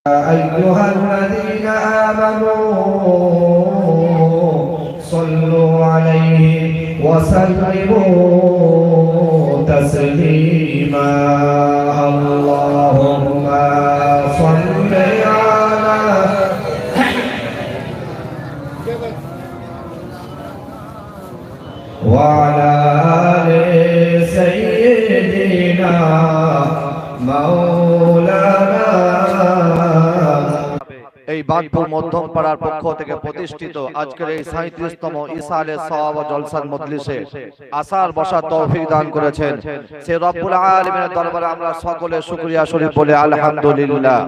أيها الذين آمنوا صلوا عليه وسلموا تسليما اللهم صل على وعلى آل سيدنا مولانا এই বাগপুর মধ্যম পাড়ার পক্ষ থেকে প্রতিষ্ঠিত আজকের এই 37তম ইসালে সওয়াব ও জলসার মজলিসে আসার বসার তৌফিক দান করেছেন সে রব্বুল আলামিনের দরবারে আমরা সকলে শুকরিয়া শরীফ বলে আলহামদুলিল্লাহ।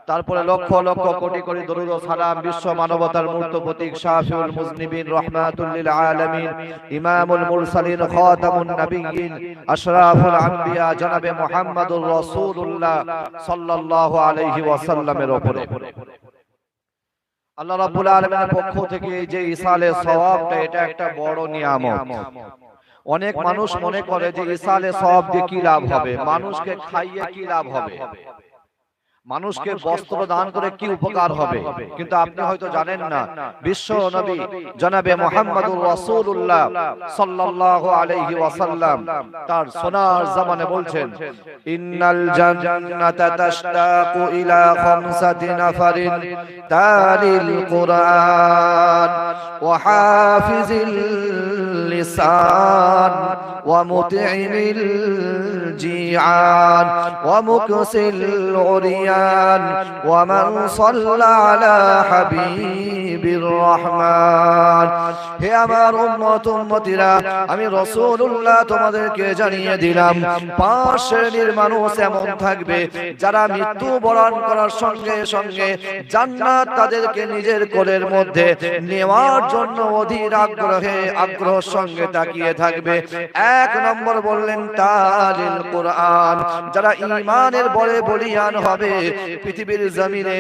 তারপরে লক্ষ লক্ষ কোটি কোটি দরুদ ও সালাম বিশ্ব মানবতার মূর্ত প্রতীক শাফিউল মুজনিবিন রাহমাতুল লিল আলামিন ইমামুল মুরসালিন খাতামুন নবিয়্যিন আশরাফুল আম্বিয়া জনাবে মুহাম্মদুর রাসূলুল্লাহ সাল্লাল্লাহু আলাইহি ওয়াসাল্লামের উপরে আল্লাহ রাব্বুল আলামিনের পক্ষ থেকে যে ইসালে সওয়াবটা এটা একটা বড় নিয়ামত। অনেক মানুষ মনে করে যে ইসালে সওয়াব দিয়ে কি লাভ হবে, মানুষকে খাইয়ে কি লাভ হবে, মানুষকে বস্ত্র দান করে কি উপকার হবে, কিন্তু আপনি হয়তো জানেন না বিশ্ব নবী জনাবে মুহাম্মদুর রাসূলুল্লাহ সাল্লাল্লাহু আলাইহি ওয়াসাল্লাম তার সোনার জামানে বলছেন ইন্নাল জান্নাতা তাশতাকু ইলা খামসাতি নাফারিন তালিল কুরআন ওয়া হাফিজিল লিসান ওয়া মুতঈমিল জিআন ওয়া মুকসিল উরিয়ান ومن صلى على حبيب الرحمن। হে আমার উম্মত উম্মতিরা, আমি রাসূলুল্লাহ তোমাদেরকে জানিয়ে দিলাম 5 শ্রেণীর মানুষ এমন থাকবে যারা মৃত্যু বরণ করার সঙ্গে সঙ্গে জান্নাত তাদেরকে নিজের কোলের মধ্যে নেওয়ার জন্য অধীর আগ্রহ সঙ্গে তাকিয়ে থাকবে। 1 নম্বর বললেন তালিল কোরআন, যারা ঈমানের বলে বলিয়ান হবে, পৃথিবীর জমিনে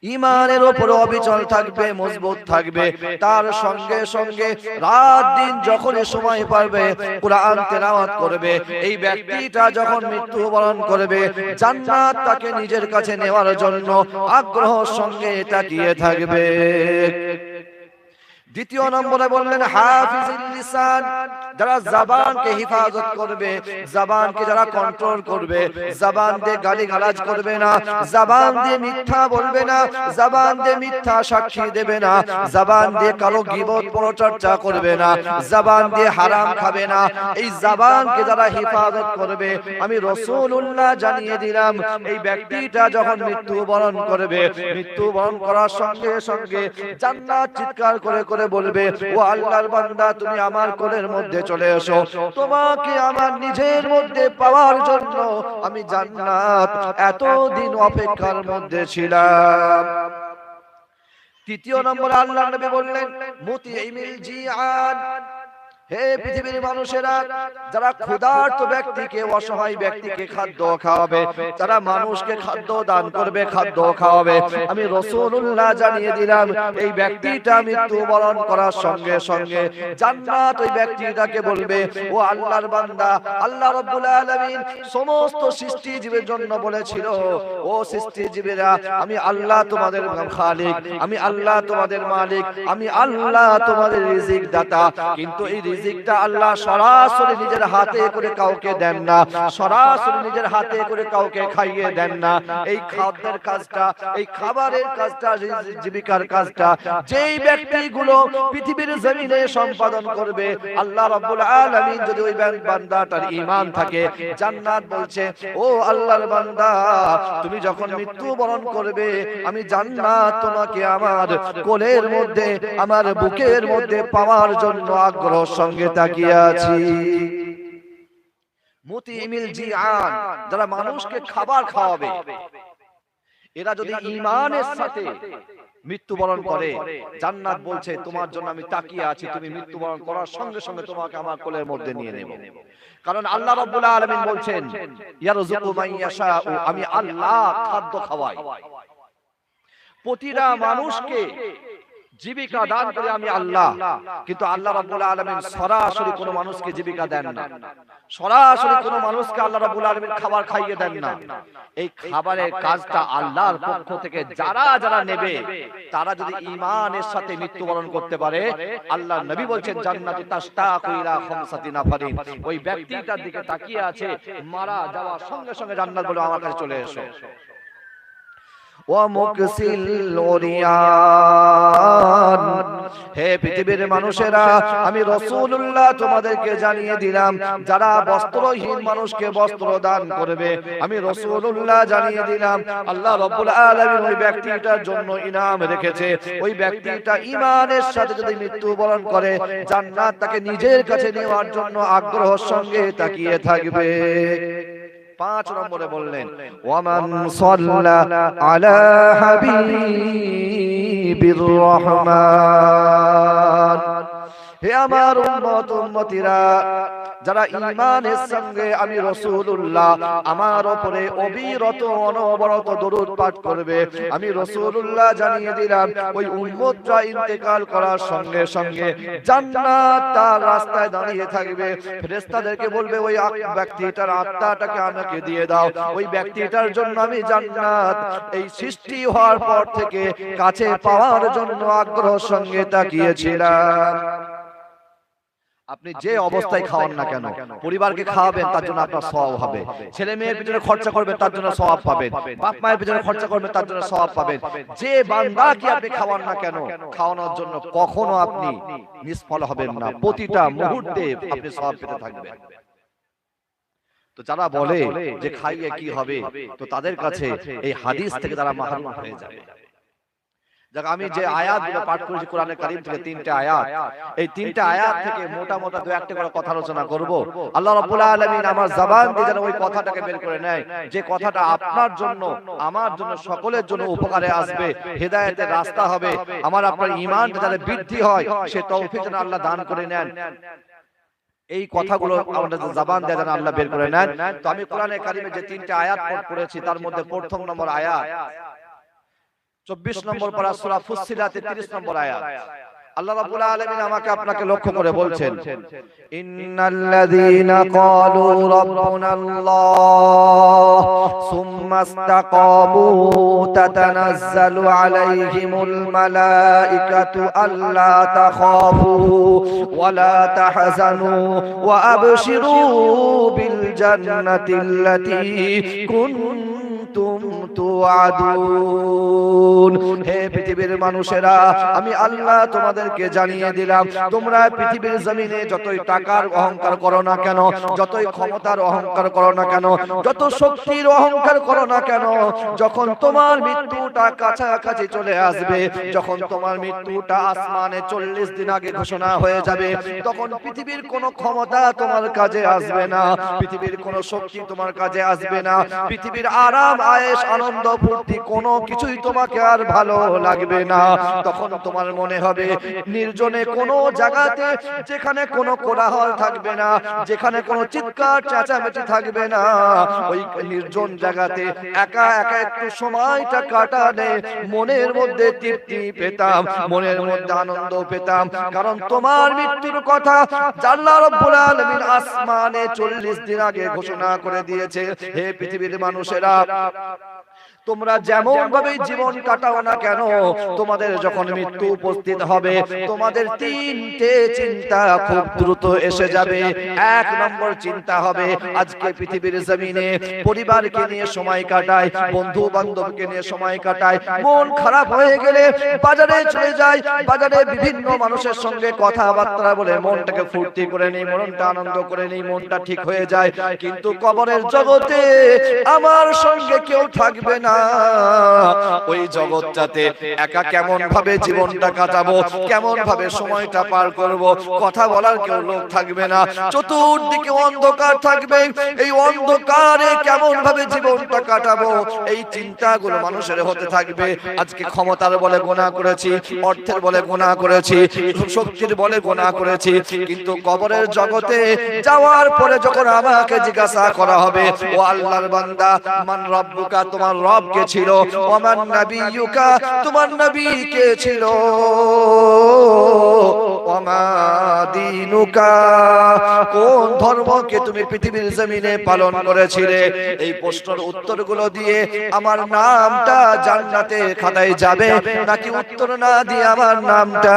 ঈমানের উপর অবিচল থাকবে, মজবুত থাকবে, তার সঙ্গে সঙ্গে রাত দিন যখন সময় পাবে কুরআন তেলাওয়াত করবে। এই ব্যক্তিটা যখন মৃত্যুবরণ করবে জান্নাত তাকে নিজের কাছে নেওয়ার জন্য আগ্রহ সঙ্গে তাকিয়ে থাকবে। 2 নম্বরে বললেন হাফিজুল লিসান, যারা জবানকে হিফাজত করবে, জবানকে যারা কন্ট্রোল করবে, জবান দিয়ে গালিগালাজ করবে না, জবান দিয়ে মিথ্যা বলবে না, জবান দিয়ে মিথ্যা সাক্ষী দেবে না, জবান দিয়ে কারো গীবত পরচর্চা করবে না, জবান দিয়ে হারাম খাবে না। এই জবানকে যারা হিফাজত করবে আমি রাসূলুল্লাহ জানিয়ে দিলাম এই ব্যক্তিটা যখন মৃত্যুবরণ করবে, মৃত্যুবরণ করার সঙ্গে সঙ্গে জান্নাত চিৎকার করে করে বলবে ও আল্লাহর বান্দা তুমি আমার কোলের মধ্যে চলে এসো, তোমাকে আমার নিজের মধ্যে পাওয়ার জন্য আমি জান্নাত এতদিন অপেক্ষার মধ্যে ছিলাম। 3 নম্বর আল্লাহর নবী বললেন মুতিইমিল জিআন, হে পৃথিবীর মানুষেরা, যারা ক্ষুধার্ত ব্যক্তিকে, অসহায় ব্যক্তিকে খাদ্য খাওয়াবে, যারা মানুষকে খাদ্য দান করবে, খাদ্য খাওয়াবে, আমি রাসূলুল্লাহ জানিয়ে দিলাম এই ব্যক্তিটা মৃত্যুবরণ করার সঙ্গে সঙ্গে জান্নাত ওই ব্যক্তিটাকে বলবে ও আল্লাহর বান্দা, আল্লাহ রাব্বুল আলামিন সমস্ত সৃষ্টিজীবের জন্য বলেছিল ও সৃষ্টিজীবেরা আমি আল্লাহ তোমাদের খালিক, আমি আল্লাহ তোমাদের মালিক, আমি আল্লাহ তোমাদের রিজিক দাতা। কিন্তু এই রিজিকটা আল্লাহ সরাসরি নিজের হাতে করে কাউকে দেন না, সরাসরি নিজের হাতে করে কাউকে খাইয়ে দেন না। এই খাদ্যের কাজটা, এই খাবারের কাজটা, জীবিকার কাজটা যেই ব্যক্তিগুলো পৃথিবীর জমিনে সম্পাদন করবে, আল্লাহ রাব্বুল আলামিন যদি ওই বান্দাটার ঈমান থাকে, জান্নাত বলছে ও আল্লাহর বান্দা তুমি যখন মৃত্যুবরণ করবে আমি জান্নাত তোমাকে আমার কোলের মধ্যে, আমার বুকের মধ্যে পাওয়ার জন্য আগ্রহ সঙ্গে তাকিয়ে আছি। মুতিইমিল জিআন, যারা মানুষকে খাবার খাওয়াবে, এরা যদি ঈমানের সাথে মৃত্যুবরণ করে জান্নাত বলছে তোমার জন্য আমি তাকিয়ে আছি, তুমি মৃত্যুবরণ করার সঙ্গে সঙ্গে তোমাকে আমার কোলের মধ্যে নিয়ে নেব। কারণ আল্লাহ রাব্বুল আলামিন বলছেন ইয়ারযুকু মান ইয়াশাউ, আমি আল্লাহ খাদ্য খাওয়াই। প্রতিটা মানুষকে জীবিকা দান করে আমি আল্লাহ। কিন্তু আল্লাহ রাব্বুল আলামিন সরাসরি কোনো মানুষকে জীবিকা দেন না, সরাসরি কোনো মানুষকে আল্লাহ রাব্বুল আলামিন খাবার খাইয়ে দেন না। এই খাবারের কাজটা আল্লাহর পক্ষ থেকে যারা যারা নেবে, তারা যদি ঈমানের সাথে মৃত্যুবরণ করতে পারে, আল্লাহর নবী বলছেন জান্নাতু তাশতাকু ইলা খামসাতি নাফারিন, ওই ব্যক্তিটার দিকে তাকিয়ে আছে, মারা যাওয়ার সঙ্গে সঙ্গে জান্নাত বলে আমার কাছে চলে এসো। হে পৃথিবীর মানুষেরা, আমি রাসূলুল্লাহ তোমাদেরকে জানিয়ে দিলাম, যারা বস্ত্রহীন মানুষকে বস্ত্র দান করবে, আমি রাসূলুল্লাহ জানিয়ে দিলাম আল্লাহ রাব্বুল আলামিন ওই ব্যক্তিটার জন্য ইনাম রেখেছে। ওই ব্যক্তিটা ঈমানের সাথে যদি মৃত্যুবরণ করে, জান্নাত তাকে নিজের কাছে নেওয়ার জন্য আগ্রহের সঙ্গে তাকিয়ে থাকবে। 5 নম্বরে বললেন ওয়ামান সাল্লা আলা হাবিবির রহমান। হে আমার উম্মত উম্মতিরা, যারা ঈমানের সঙ্গে আমি রাসূলুল্লাহ আমার উপরে অবিরত অনবরত দরুদ পাঠ করবে, আমি রাসূলুল্লাহ জানিয়ে দিলাম ওই উম্মতরা ইন্তেকাল করার সঙ্গে সঙ্গে জান্নাত তার রাস্তায় দাঁড়িয়ে থাকবে। ফেরেশতাদেরকে বলবে ওই ব্যক্তিটার আত্মাটাকে আমাকে দিয়ে দাও, ওই ব্যক্তিটার জন্য আমি জান্নাত এই সৃষ্টি হওয়ার পর থেকে কাছে পাওয়ার জন্য আগ্রহের সঙ্গে তাকিয়েছিলাম। আপনি যে অবস্থায় খাওয়ান না কেন, পরিবারকে খাওয়াবেন, তার জন্য আপনার সওয়াব হবে। ছেলে মেয়ের পিছনে খরচা করবেন, তার জন্য সওয়াব পাবেন। বাপ মায়ের পিছনে খরচা করবেন, তার জন্য সওয়াব পাবেন। যে বান্দাকে আপনি খাওয়ান না কেন, খাওয়ানোর জন্য কখনো আপনি নিষ্ফল হবেন না, প্রতিটা মুহূর্তে আপনি সওয়াব পেতে থাকবেন। তো যারা বলে যে খাইয়ে কি হবে, তো তাদের কাছে এই হাদিস থেকে তারা মাহরুম হয়ে যাবে। আমি যে আয়াতগুলো পাঠ করেছি কোরআনের কারীম থেকে, 3টে আয়াত, এই 3টে আয়াত থেকে মোটা মোটা 2-1টা করে কথা আলোচনা করব। আল্লাহ রাব্বুল আলামিন আমার জবান দিয়ে যেন ওই কথাটাকে বের করে নেয়, যে কথাটা আপনার জন্য, আমার জন্য, সকলের জন্য উপকারে আসবে, হেদায়েতের রাস্তা হবে, আমার আপনার ঈমানটা যাতে বৃদ্ধি হয়, সে তৌফিক যেন আল্লাহ দান করে নেন। এই কথাগুলো আমাদের জবান দিয়ে যেন আল্লাহ বের করে নেন। তো আমি কোরআনের কারীমে যে 3টে আয়াত পড়েছি, তার মধ্যে প্রথম নম্বর আয়াত 24 নম্বর পারা সূরা ফুসসিলাতের 30 নম্বর আয়াত। আল্লাহ রাব্বুল আলামিন আমাকে আপনাকে লক্ষ্য করে বলছেন, ইন্নাল্লাযীনা ক্বালু রাব্বুনাল্লাহ সুম্মা ইসতাকামু তাতানাজ্জালু আলাইহিমুল মালাইকাতু আল্লা তাখাফু ওয়া লা তাহজানু ওয়া আবশিরু বিল জান্নাতিল্লাতী কুনতুম তুআদুন। হে পৃথিবীর মানুষেরা, আমি আল্লাহ তোমাদেরকে জানিয়ে দিলাম, তোমরা পৃথিবীর জমিনে যতই টাকার অহংকার করো না কেন, যতই ক্ষমতার অহংকার করো না কেন, যত শক্তির অহংকার করো না কেন, যখন তোমার মৃত্যুটা কাছাকাছি চলে আসবে, যখন তোমার মৃত্যুটা আসমানে 40 দিন আগে ঘোষণা হয়ে যাবে, তখন পৃথিবীর কোনো ক্ষমতা তোমার কাজে আসবে না, পৃথিবীর কোনো শক্তি তোমার কাজে আসবে না, পৃথিবীর আরাম আয়েশ আনন্দ ফুর্তি কোনো কিছুই তোমাকে আর ভালো লাগবে না। তখন তোমার মনে হবে নির্জনে কোনো জায়গাতে, যেখানে কোনো কোলাহল থাকবে না, যেখানে কোনো চিৎকার চেঁচামেচি থাকবে না, ওই নির্জন জায়গাতে একা একা একটু সময়টা কাটালে মনের মধ্যে তৃপ্তি পেতাম, মনের মধ্যে আনন্দ পেতাম। কারণ তোমার মৃত্যুর কথা আল্লাহ রাব্বুল আলামিন আসমানে 40 দিন আগে ঘোষণা করে দিয়েছে। হে পৃথিবীর মানুষেরা, তোমরা যেমন ভাবে জীবন কাটাও না কেন, তোমাদের যখন মৃত্যু উপস্থিত হবে, তোমাদের 3টে চিন্তা খুব দ্রুত এসে যাবে। 1 নম্বর চিন্তা হবে, আজকে পৃথিবীর জমিনে পরিবারকে নিয়ে সময় কাটায়, বন্ধু বান্ধবকে নিয়ে সময় কাটায়, মন খারাপ হয়ে গেলে বাজারে চলে যায়, বাজারে বিভিন্ন মানুষের সঙ্গে কথাবার্তা বলে মনটাকে ফুর্তি করে নেই, মনটা আনন্দ করে নেই, মনটা ঠিক হয়ে যায়। কিন্তু কবরের জগতে আমার সঙ্গে কেউ থাকবে না, ওই জগৎটাতে একা কেমন ভাবে জীবনটা কাটাবো, কেমন ভাবে সময়টা পার করব, কথা বলার কেউ লোক থাকবে না, চতুর্দিকে অন্ধকার থাকবে, এই অন্ধকারে কেমন ভাবে জীবনটা কাটাবো, এই চিন্তাগুলো মানুষের হতে থাকবে। আজকে ক্ষমতার বলে গুনাহ করেছি, অর্থের বলে গুনাহ করেছি, শক্তির বলে গুনাহ করেছি, কিন্তু কবরের জগতে যাওয়ার পরে যখন আমাকে জিজ্ঞাসা করা হবে, ও আল্লাহর বান্দা, মান রব্বুকা, তোমার রব কে ছিল, ওমান নাবিয়ুকা তোমার নবী কে ছিল, ওমা দীনুকা কোন ধর্মকে তুমি পৃথিবীর জমিনে পালন করেছিলে। এই প্রশ্নের উত্তরগুলো দিয়ে আমার নামটা জান্নাতের খাতায় যাবে, নাকি উত্তর না দিয়ে আমার নামটা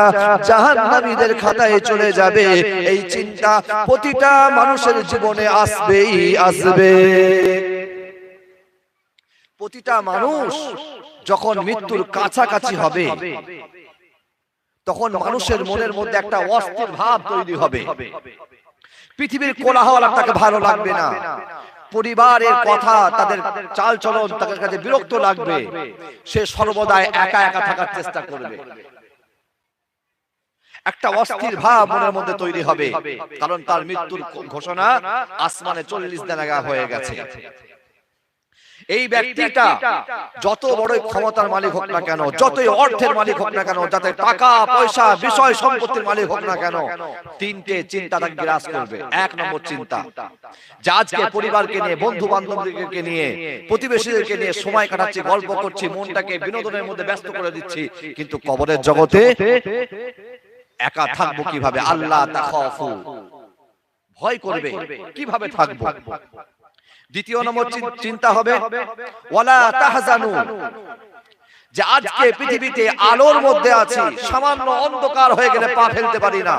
জাহান্নামীদের খাতায় চলে যাবে, এই চিন্তা প্রতিটা মানুষের জীবনে আসবেই আসবে। প্রতিটা মানুষ যখন মৃত্যুর কাছাকাছি হবে তখন মানুষের মনের মধ্যে একটা অস্থির ভাব তৈরি হবে। পৃথিবীর কোলাহল তাকে ভালো লাগবে না, পরিবারের কথা তাদের চাল চলন তাদের কাছে বিরক্ত লাগবে, সে সর্বদাই একা একা থাকার চেষ্টা করবে। একটা অস্থির ভাব মনের মধ্যে তৈরি হবে, কারণ তার মৃত্যুর ঘোষণা আসমানে 40 দিন আগে হয়ে গেছে। এই ব্যক্তিটা যত বড় ক্ষমতার মালিক হোক না কেন, যতই অর্থের মালিক হোক না কেন, যাতে টাকা পয়সা বিষয় সম্পত্তির মালিক হোক না কেন, তিনটে চিন্তা তাকে গ্রাস করবে। এক নম্বর চিন্তা, যে আজকে পরিবারকে নিয়ে, বন্ধু বান্ধবদেরকে নিয়ে, প্রতিবেশীদেরকে নিয়ে সময় কাটাচ্ছি, গল্প করছি, মনটাকে বিনোদনের মধ্যে ব্যস্ত করে দিচ্ছি, কিন্তু কবরের জগতে একা থাকবো কিভাবে? আল্লাহ তাখাফু, ভয় করবে, কিভাবে থাকবো। দ্বিতীয় নম্বর চিন্তা হবে ওয়ালা তাহজানু, যে আজকে পৃথিবীতে আলোর মধ্যে আছি, সামান্য অন্ধকার হয়ে গেলে পা ফেলতে পারি না,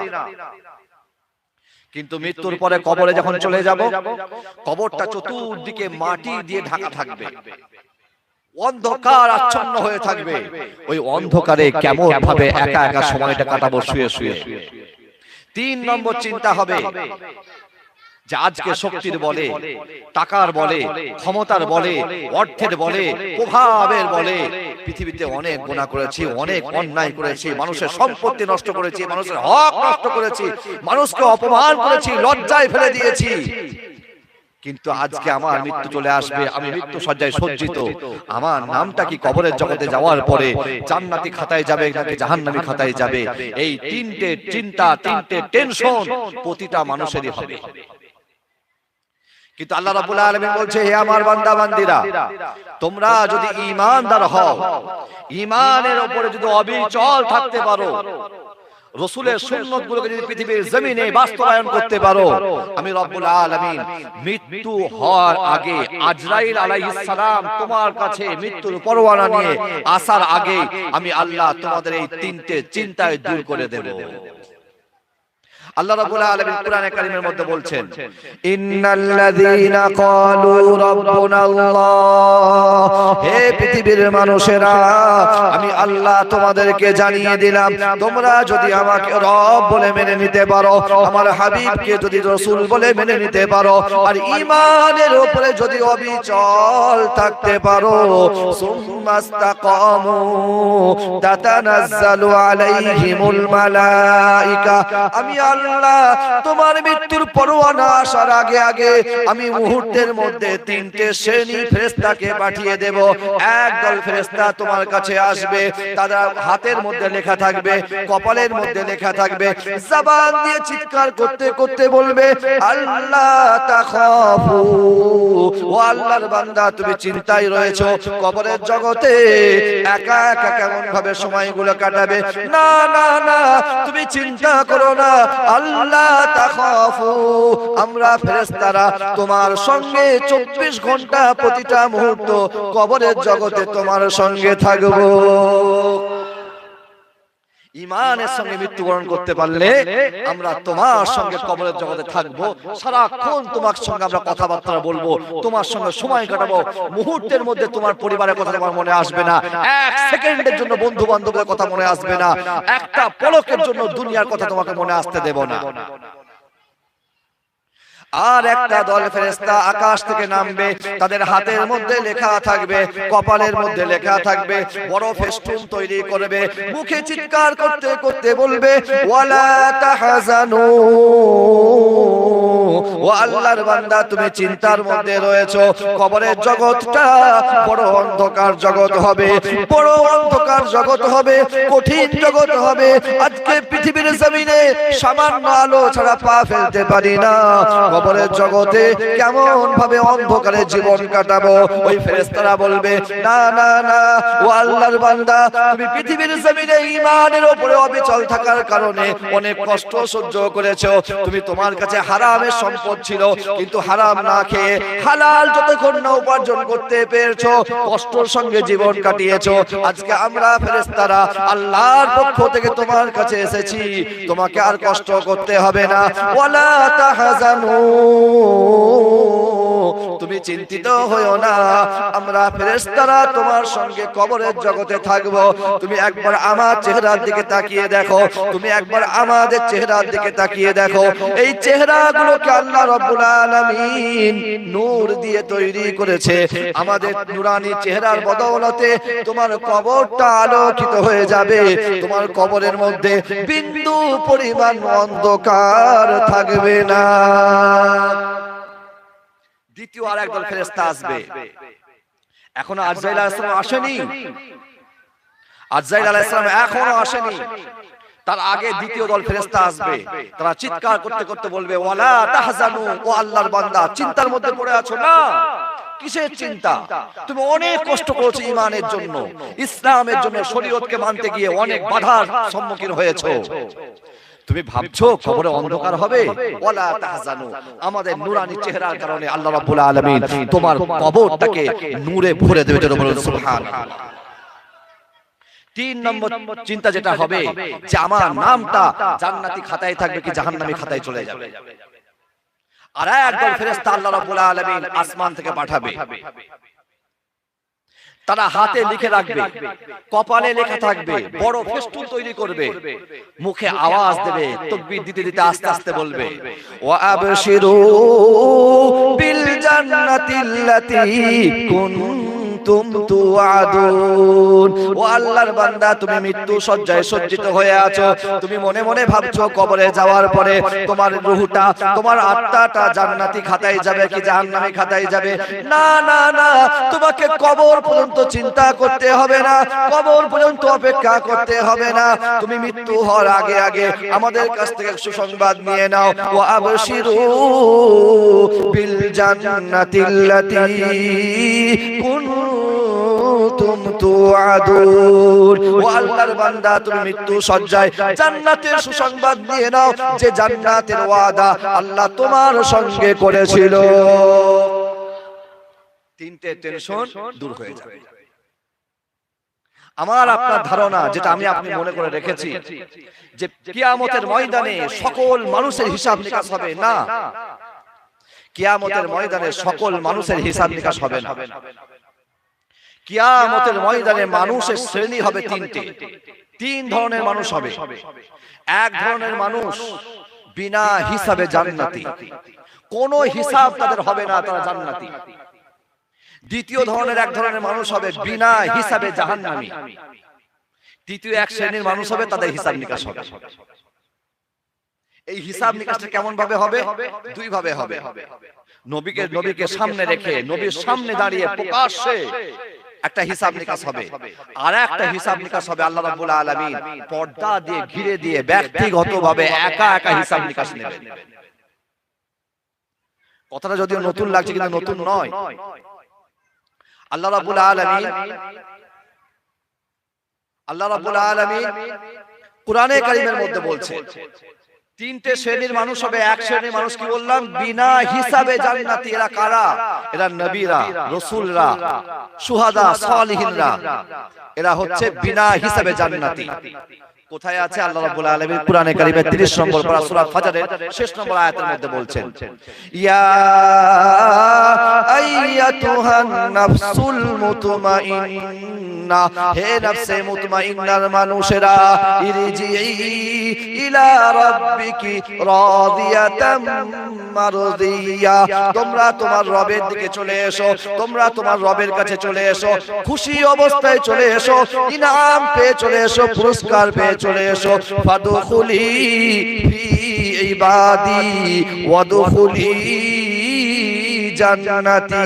কিন্তু মৃত্যুর পরে কবরে যখন চলে যাব, কবরটা চতুর্দিকে মাটি দিয়ে ঢাকা থাকবে, অন্ধকার আচ্ছন্ন হয়ে থাকবে। ওই অন্ধকারে কেমন ভাবে একা একা সময়টা কাটাবো শুয়ে শুয়ে। তিন নম্বর চিন্তা হবে যে আজকে শক্তির বলে, টাকার বলে, ক্ষমতার বলে, অর্থের বলে, প্রভাবের বলে পৃথিবীতে অনেক গুনাহ করেছি, অনেক অন্যায় করেছি, মানুষের সম্পত্তি নষ্ট করেছি, মানুষের হক নষ্ট করেছি, মানুষকে অপমান করেছি, লজ্জায় ফেলে দিয়েছি, কিন্তু আজকে আমার মৃত্যু চলে আসবে, আমি মৃত্যু সজ্জায় সজ্জিত, আমার নামটা কি কবরের জগতে যাওয়ার পরে জান্নাতি খাতায় যাবে নাকি জাহান্নামী খাতায় যাবে? এই তিনটে চিন্তা, তিনটে টেনশন প্রতিটা মানুষেরই হবে। কিন্তু আল্লাহ রাব্বুল আলামিন বলছে, হে আমার বান্দা বান্দীরা, তোমরা যদি ঈমানদার হও, ঈমানের উপরে যদি অবিচল থাকতে পারো, রাসূলের সুন্নাতগুলোকে যদি পৃথিবীর জমিনে বাস্তবায়ন করতে পারো, আমি রব্বুল আলামিন মৃত্যু হওয়ার আগে আজরাইল আলাইহিস সালাম তোমার কাছে মৃত্যুর পরোয়ানা নিয়ে আসার আগে আমি আল্লাহ তোমাদের এই তিনটে চিন্তায় দূর করে দেব। আল্লাহ রাব্বুল আলামিন কোরআনে কারীমের মধ্যে বলছেন, ইন্নাল্লাযীনা ক্বালু রাব্বুনাল্লাহ, হে পৃথিবীর মানুষেরা, আমি আল্লাহ তোমাদেরকে জানিয়ে দিলাম, তোমরা যদি আমাকে রব বলে মেনে নিতে পারো, আমার হাবিবকে যদি রাসূল বলে মেনে নিতে পারো, আর ঈমানের উপরে যদি অবিচল থাকতে পারো, সুম্মাস্তাকামু তাতানাজ্জালু আলাইহিমুল মালাইকা, আমি আল্লাহ তোমার মৃত্যুর পরোয়ানা আসার আগে আগে আমি মুহূর্তের মধ্যে তিনটে শ্রেণী ফেরেশতাকে পাঠিয়ে দেব। একদল ফেরেশতা তোমার কাছে আসবে, তারা হাতের মধ্যে লেখা থাকবে, কপালের মধ্যে লেখা থাকবে, জবান দিয়ে চিৎকার করতে করতে বলবে, আল্লাহ তাখাফু, ও আল্লাহর বান্দা তুমি চিন্তায় রয়েছো, কবরের জগতে একা একা কেমন ভাবে সময়গুলো কাটাবে। না না না, তুমি চিন্তা করো না, আল্লাহ তাখাফু, আমরা ফেরেশতারা তোমার সঙ্গে 24 ঘন্টা প্রতিটা মুহূর্ত কবরের জগতে তোমার সঙ্গে থাকবো। ঈমানের সঙ্গে মৃত্যুবরণ করতে পারলে আমরা তোমার সঙ্গে কবরের জগতে থাকবো, সারাক্ষণ তোমার সঙ্গে আমরা কথাবার্তা বলবো, তোমার সঙ্গে সময় কাটাবো, মুহূর্তের মধ্যে তোমার পরিবারের কথা তোমার মনে আসবে না, এক সেকেন্ডের জন্য বন্ধু বান্ধবের কথা মনে আসবে না, একটা পলকের জন্য দুনিয়ার কথা তোমাকে মনে আসতে দেব না। আর একটা দল ফেরেশতা আকাশ থেকে নামবে, তাদের হাতের মধ্যে লেখা থাকবে, কপালের মধ্যে লেখা থাকবে, বড় ফেস্টুন তৈরি করবে, মুখে চিৎকার করতে করতে বলবে, ওয়ালা তাহজানু ও আল্লাহর বান্দা তুমি চিন্তার মধ্যে রয়েছো, কবরের জগৎটা বড় অন্ধকার জগৎ হবে, বড় অন্ধকার জগৎ হবে, কঠিন জগৎ হবে। আজকে পৃথিবীর জমিনে সামান্য আলো ছাড়া পা ফেলতে পারি না, কবরের জগতে কেমন ভাবে অন্ধকারে জীবন কাটাবো। ওই ফেরেশতারা বলবে না না না, ও আল্লাহর বান্দা তুমি পৃথিবীর জমিনে ঈমানের উপরে অবিচল থাকার কারণে অনেক কষ্ট সহ্য করেছো। তুমি তোমার কাছে হারামের সম্পদ ছিল, কিন্তু হারাম না খেয়ে হালাল যতক্ষণ না উপার্জন করতে পেরেছো, কষ্টের সঙ্গে জীবন কাটিয়েছো। আজকে আমরা ফেরেশতারা আল্লাহর পক্ষ থেকে তোমার কাছে এসেছি, তোমাকে আর কষ্ট করতে হবে না। ওয়ালা তাহজানু, তুমি চিন্তিত হয়ো না, আমরা ফেরেশতারা তোমার সঙ্গে কবরের জগতে থাকব। তুমি একবার আমার চেহারার দিকে তাকিয়ে দেখো, তুমি একবার আমাদের চেহারার দিকে তাকিয়ে দেখো। এই চেহারাগুলোকে আল্লাহ রাব্বুল আলামিন নূর দিয়ে তৈরি করেছে। আমাদের নুরানি চেহারার বদৌলতে তোমার কবরটা আলোকিত হয়ে যাবে। তোমার কবরের মধ্যে বিন্দু পরিমাণ অন্ধকার থাকবে না। দ্বিতীয় আর একদল ফেরেশতা আসবে। এখনো আজরাইল আলাইহিস সালাম আসেনি, আজরাইল আলাইহিস সালাম এখনো আসেনি। তার আগে দ্বিতীয় দল ফেরেশতা আসবে, তারা চিৎকার করতে করতে বলবে ওয়ালা তাহজানু, ও আল্লাহর বান্দা চিন্তার মধ্যে পড়ে আছো না, কিসের চিন্তা? তুমি অনেক কষ্ট করেছো ঈমানের জন্য, ইসলামের জন্য, শরীয়তকে মানতে গিয়ে অনেক বাধার সম্মুখীন হয়েছো। তুমি ভাবছো কবরে অন্ধকার হবে? ওয়ালা তাহজানু, আমাদের নূরানি চেহারার কারণে আল্লাহ রাব্বুল আলামিন তোমার কবরটাকে নূরে ভরে দেবে। জোরে বলুন সুবহানাল্লাহ। তিন নম্বর চিন্তা যেটা হবে যে আমার নামটা জান্নাতি খাতায় থাকবে কি জাহান্নামী খাতায় চলে যাবে। আর একদল ফেরেশতা আল্লাহ রাব্বুল আলামিন আসমান থেকে পাঠাবে, তারা হাতে লিখে রাখবে, কপালে লেখা থাকবে, বড় ফেস্টুন তৈরি করবে, মুখে আওয়াজ দেবে, তাকবীর দিতে দিতে আস্তে আস্তে বলবে ওয়া আবশিরু বিল জান্নাতিল্লাতী কুনতুম তুআদুন। ও আল্লাহর বান্দা তুমি মৃত্যু শয্যায় সজ্জিত হয়ে আছো, তুমি মনে মনে ভাবছো কবরে যাওয়ার পরে তোমার রূহটা, তোমার আত্মাটা জান্নাতি খাতায় যাবে কি জাহান্নামী খাতায় যাবে। না না না, তোমাকে কবর পর্যন্ত চিন্তা করতে হবে না, কবর পর্যন্ত অপেক্ষা করতে হবে না। তুমি মৃত্যু হওয়ার আগে আগে আমাদের কাছ থেকে সুসংবাদ নিয়ে নাও। ওয়া আবশিরু বিল জান্নাতিল্লাতী কুনতুম তুআদুন। ও আল্লাহর বান্দা তুমি মৃত্যু শয্যায় জান্নাতের সুসংবাদ নিয়ে নাও, যে জান্নাতের ওয়াদা আল্লাহ তোমার সঙ্গে করেছিল। তিনটে টেনশন দূর হয়ে যাবে। আমার আপনার ধারণা, যেটা আমি আপনি মনে করে রেখেছি, যে কিয়ামতের ময়দানে সকল মানুষের হিসাব নিকাশ হবে না। কিয়ামতের ময়দানে সকল মানুষের হিসাব নিকাশ হবে না। কিয়ামতের ময়দানে মানুষের শ্রেণী হবে তিনটে। তিন ধরনের মানুষ হবে। এক ধরনের মানুষ বিনা হিসাবে জান্নাতি, কোনো হিসাব তাদের হবে না, তারা জান্নাতি। দ্বিতীয় ধরনের এক ধরনের মানুষ হবে বিনা হিসাবে জাহান্নামী। তৃতীয় এক শ্রেণীর মানুষ হবে, তাদের হিসাব নিকাশ হবে। এই হিসাব নিকাশটা কেমন ভাবে হবে? দুই ভাবে হবে। নবীকে সামনে রেখে, নবীর সামনে দাঁড়িয়ে প্রকাশ্যে একটা হিসাব নিকাশ হবে, আর একটা হিসাব নিকাশ হবে আল্লাহ রাব্বুল আলামিন পর্দা দিয়ে ঘিরে দিয়ে ব্যক্তিগতভাবে একা একা হিসাব নিকাশ নেবেন। কথাটা যদিও নতুন লাগছে, কিন্তু নতুন নয়। আল্লাহ রাব্বুল আলামিন কুরআনে কারীমের মধ্যে বলছে তিনটে শ্রেণীর মানুষ হবে। এক শ্রেণীর মানুষ কি বললাম? বিনা হিসাবে জান্নাতি। এরা কারা? এরা নবীরা, রাসূলরা, শুহাদা, সালিহিনরা। এরা হচ্ছে বিনা হিসাবে জান্নাতি। কোথায় আছে? আল্লাহ রাব্বুল আলামিন কুরআনে কারীমের 30 নম্বর পারা সূরা ফাজরের শেষ নম্বর আয়াতের মধ্যে বলছেন, ইয়া আইয়াতুহান নাফসুল মুতমাইন্না, হে নফসে মুতমাইন্নার মানুষেরা, ইরজিই ইলা রাব্বিকি রাদিয়াতাম মারদিয়া, তোমরা তোমার রবের দিকে চলে এসো, তোমরা তোমার রবের কাছে চলে এসো, খুশি অবস্থায় চলে এসো, ইনাম পেয়ে চলে এসো, পুরস্কার পেয়ে চলে এসো। ফাদখুলি ফি ইবাদি ওয়াদখুলি জান্নাতি,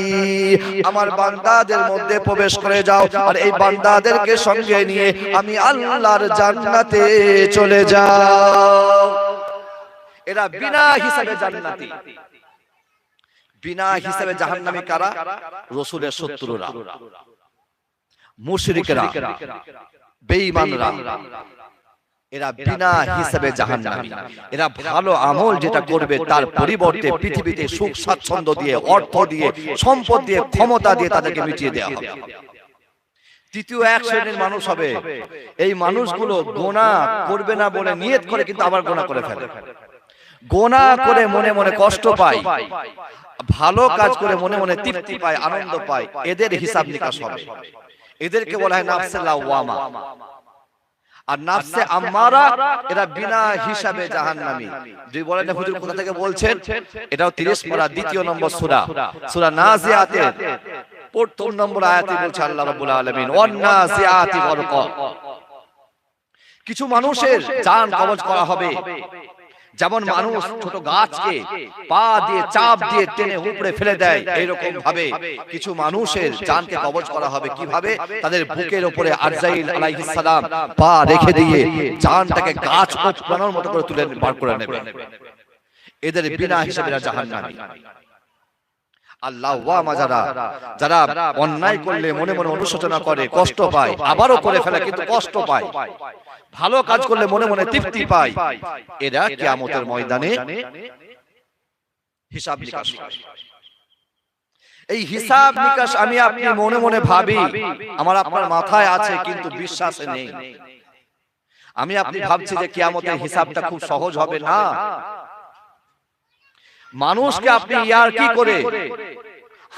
আমার বান্দাদের মধ্যে প্রবেশ করে যাও আর এই বান্দাদেরকে সঙ্গে নিয়ে আমি আল্লাহর জান্নাতে চলে যাও। এরা বিনা হিসাবে জান্নাতি। বিনা হিসাবে জাহান্নামী কারা? রাসূলের শত্রুরা, মুশরিকরা, বেঈমানরা। এরা বিনা হিসাবে জাহান্নামী। এরা ভালো আমল যেটা করবে তার পরিবর্তে পৃথিবীতে সুখ স্বাচ্ছন্দ্য দিয়ে, অর্থ দিয়ে, সম্পদ দিয়ে, ক্ষমতা দিয়ে তাদেরকে মিটিয়ে দেওয়া হবে। তৃতীয় এক শ্রেণীর মানুষ হবে, এই মানুষগুলো গুনাহ করবে না বলে নিয়ত করে কিন্তু আবার গুনাহ করে ফেলে। গুনাহ করে মনে মনে কষ্ট পায়, ভালো কাজ করে মনে মনে তৃপ্তি পায়, আনন্দ পায়। এদের হিসাব নিকাশ হবে। এদেরকে বলা হয় নাফসে লাওয়ামা। আর নাফসে আম্মারা, এরা বিনা হিসাবে জাহান্নামী। যদি বলেন হুজুর কোথা থেকে বলছেন, এটাও 30 পারা 2 নম্বর সূরা, সূরা নাজিয়াতের 4 নম্বর আয়াতে বলছে আল্লাহ রাব্বুল আলামিন, ওয়ান নাজিয়াতি গরকা। কিছু মানুষের জান কবজ করা হবে, যেমন মানুষ ছোট গাছকে পা দিয়ে চাপ দিয়ে টেনে উপরে ফেলে দেয়, এইরকম ভাবে কিছু মানুষের জানকে কবজ করা হবে। কিভাবে? তাদের বুকের উপরে আরজাইল আলাইহিস সালাম পা রেখে দিয়ে জানটাকে গাছ ওঠানোর মতো করে তুলে বার করে নেবে। এদের বিনা হিসাবে জাহান্নামী। আল্লাহ যারা অন্যায় করলে মনে মনে অনুশোচনা করে, কষ্ট পায়, আবারও করে ফেলে কিন্তু কষ্ট পায়, ভালো কাজ করলে মনে মনে তৃপ্তি পায়, এরা কিয়ামতের ময়দানে হিসাব নিকাশ। এই হিসাব নিকাশ আমি আপনি মনে মনে ভাবি, আমার আপনার মাথায় আছে কিন্তু বিশ্বাসে নেই। আমি আপনি ভাবছি যে কিয়ামতের হিসাবটা খুব সহজ হবে না। মানুষকে আপনি ইয়ার কি করে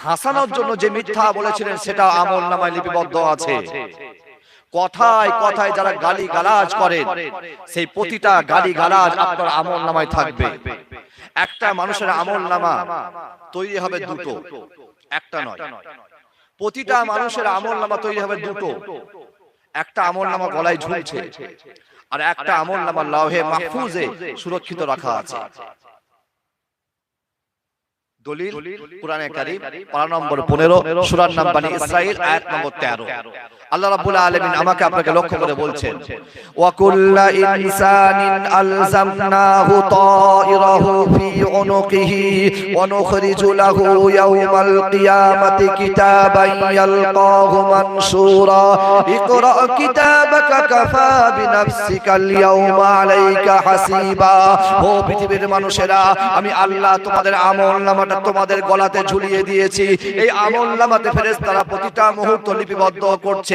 হাসানোর জন্য যে মিথ্যা বলেছিলেন সেটা আমলনামায় লিপিবদ্ধ আছে। কথায় কথায় যারা গালি গালাজ করেন, সেই প্রতিটা গালি গালাজ আপনার আমলনামায় থাকবে। একটা মানুষের আমলনামা তৈরি হবে দুটো, একটা নয়। প্রতিটা মানুষের আমলনামা তৈরি হবে দুটো। একটা আমলনামা গলায় ঝুলছে আর একটা আমলনামা লাওহে মাহফুজে সুরক্ষিত রাখা আছে। দলিল কুরআনে কারীম পারা নম্বর 15 সূরার নাম বনী ইসরাঈল আয়াত নম্বর 13। আল্লাহ রাব্বুল আলামিন আমাকে আপনাকে লক্ষ্য করে বলছেন, ওয়া কুল্লা ইনসানিন আলজামনাহু তায়রাহু ফি উনুকিহি ওয়া নুখরিজু লাহু ইয়াওমাল কিয়ামাতি কিতাবান ইয়ালকাহু মানসুরা ইকরা কিতাবাকা কাফা বিনাফসিকাল ইয়াওমা আলাইকা হাসিবা। ও পৃথিবীর মানুষেরা, আমি আল্লাহ তোমাদের আমলনামাটা তোমাদের গলাতে ঝুলিয়ে দিয়েছি। এই আমলনামাতে ফেরেশতারা প্রতিটা মুহূর্ত লিপিবদ্ধ করছে।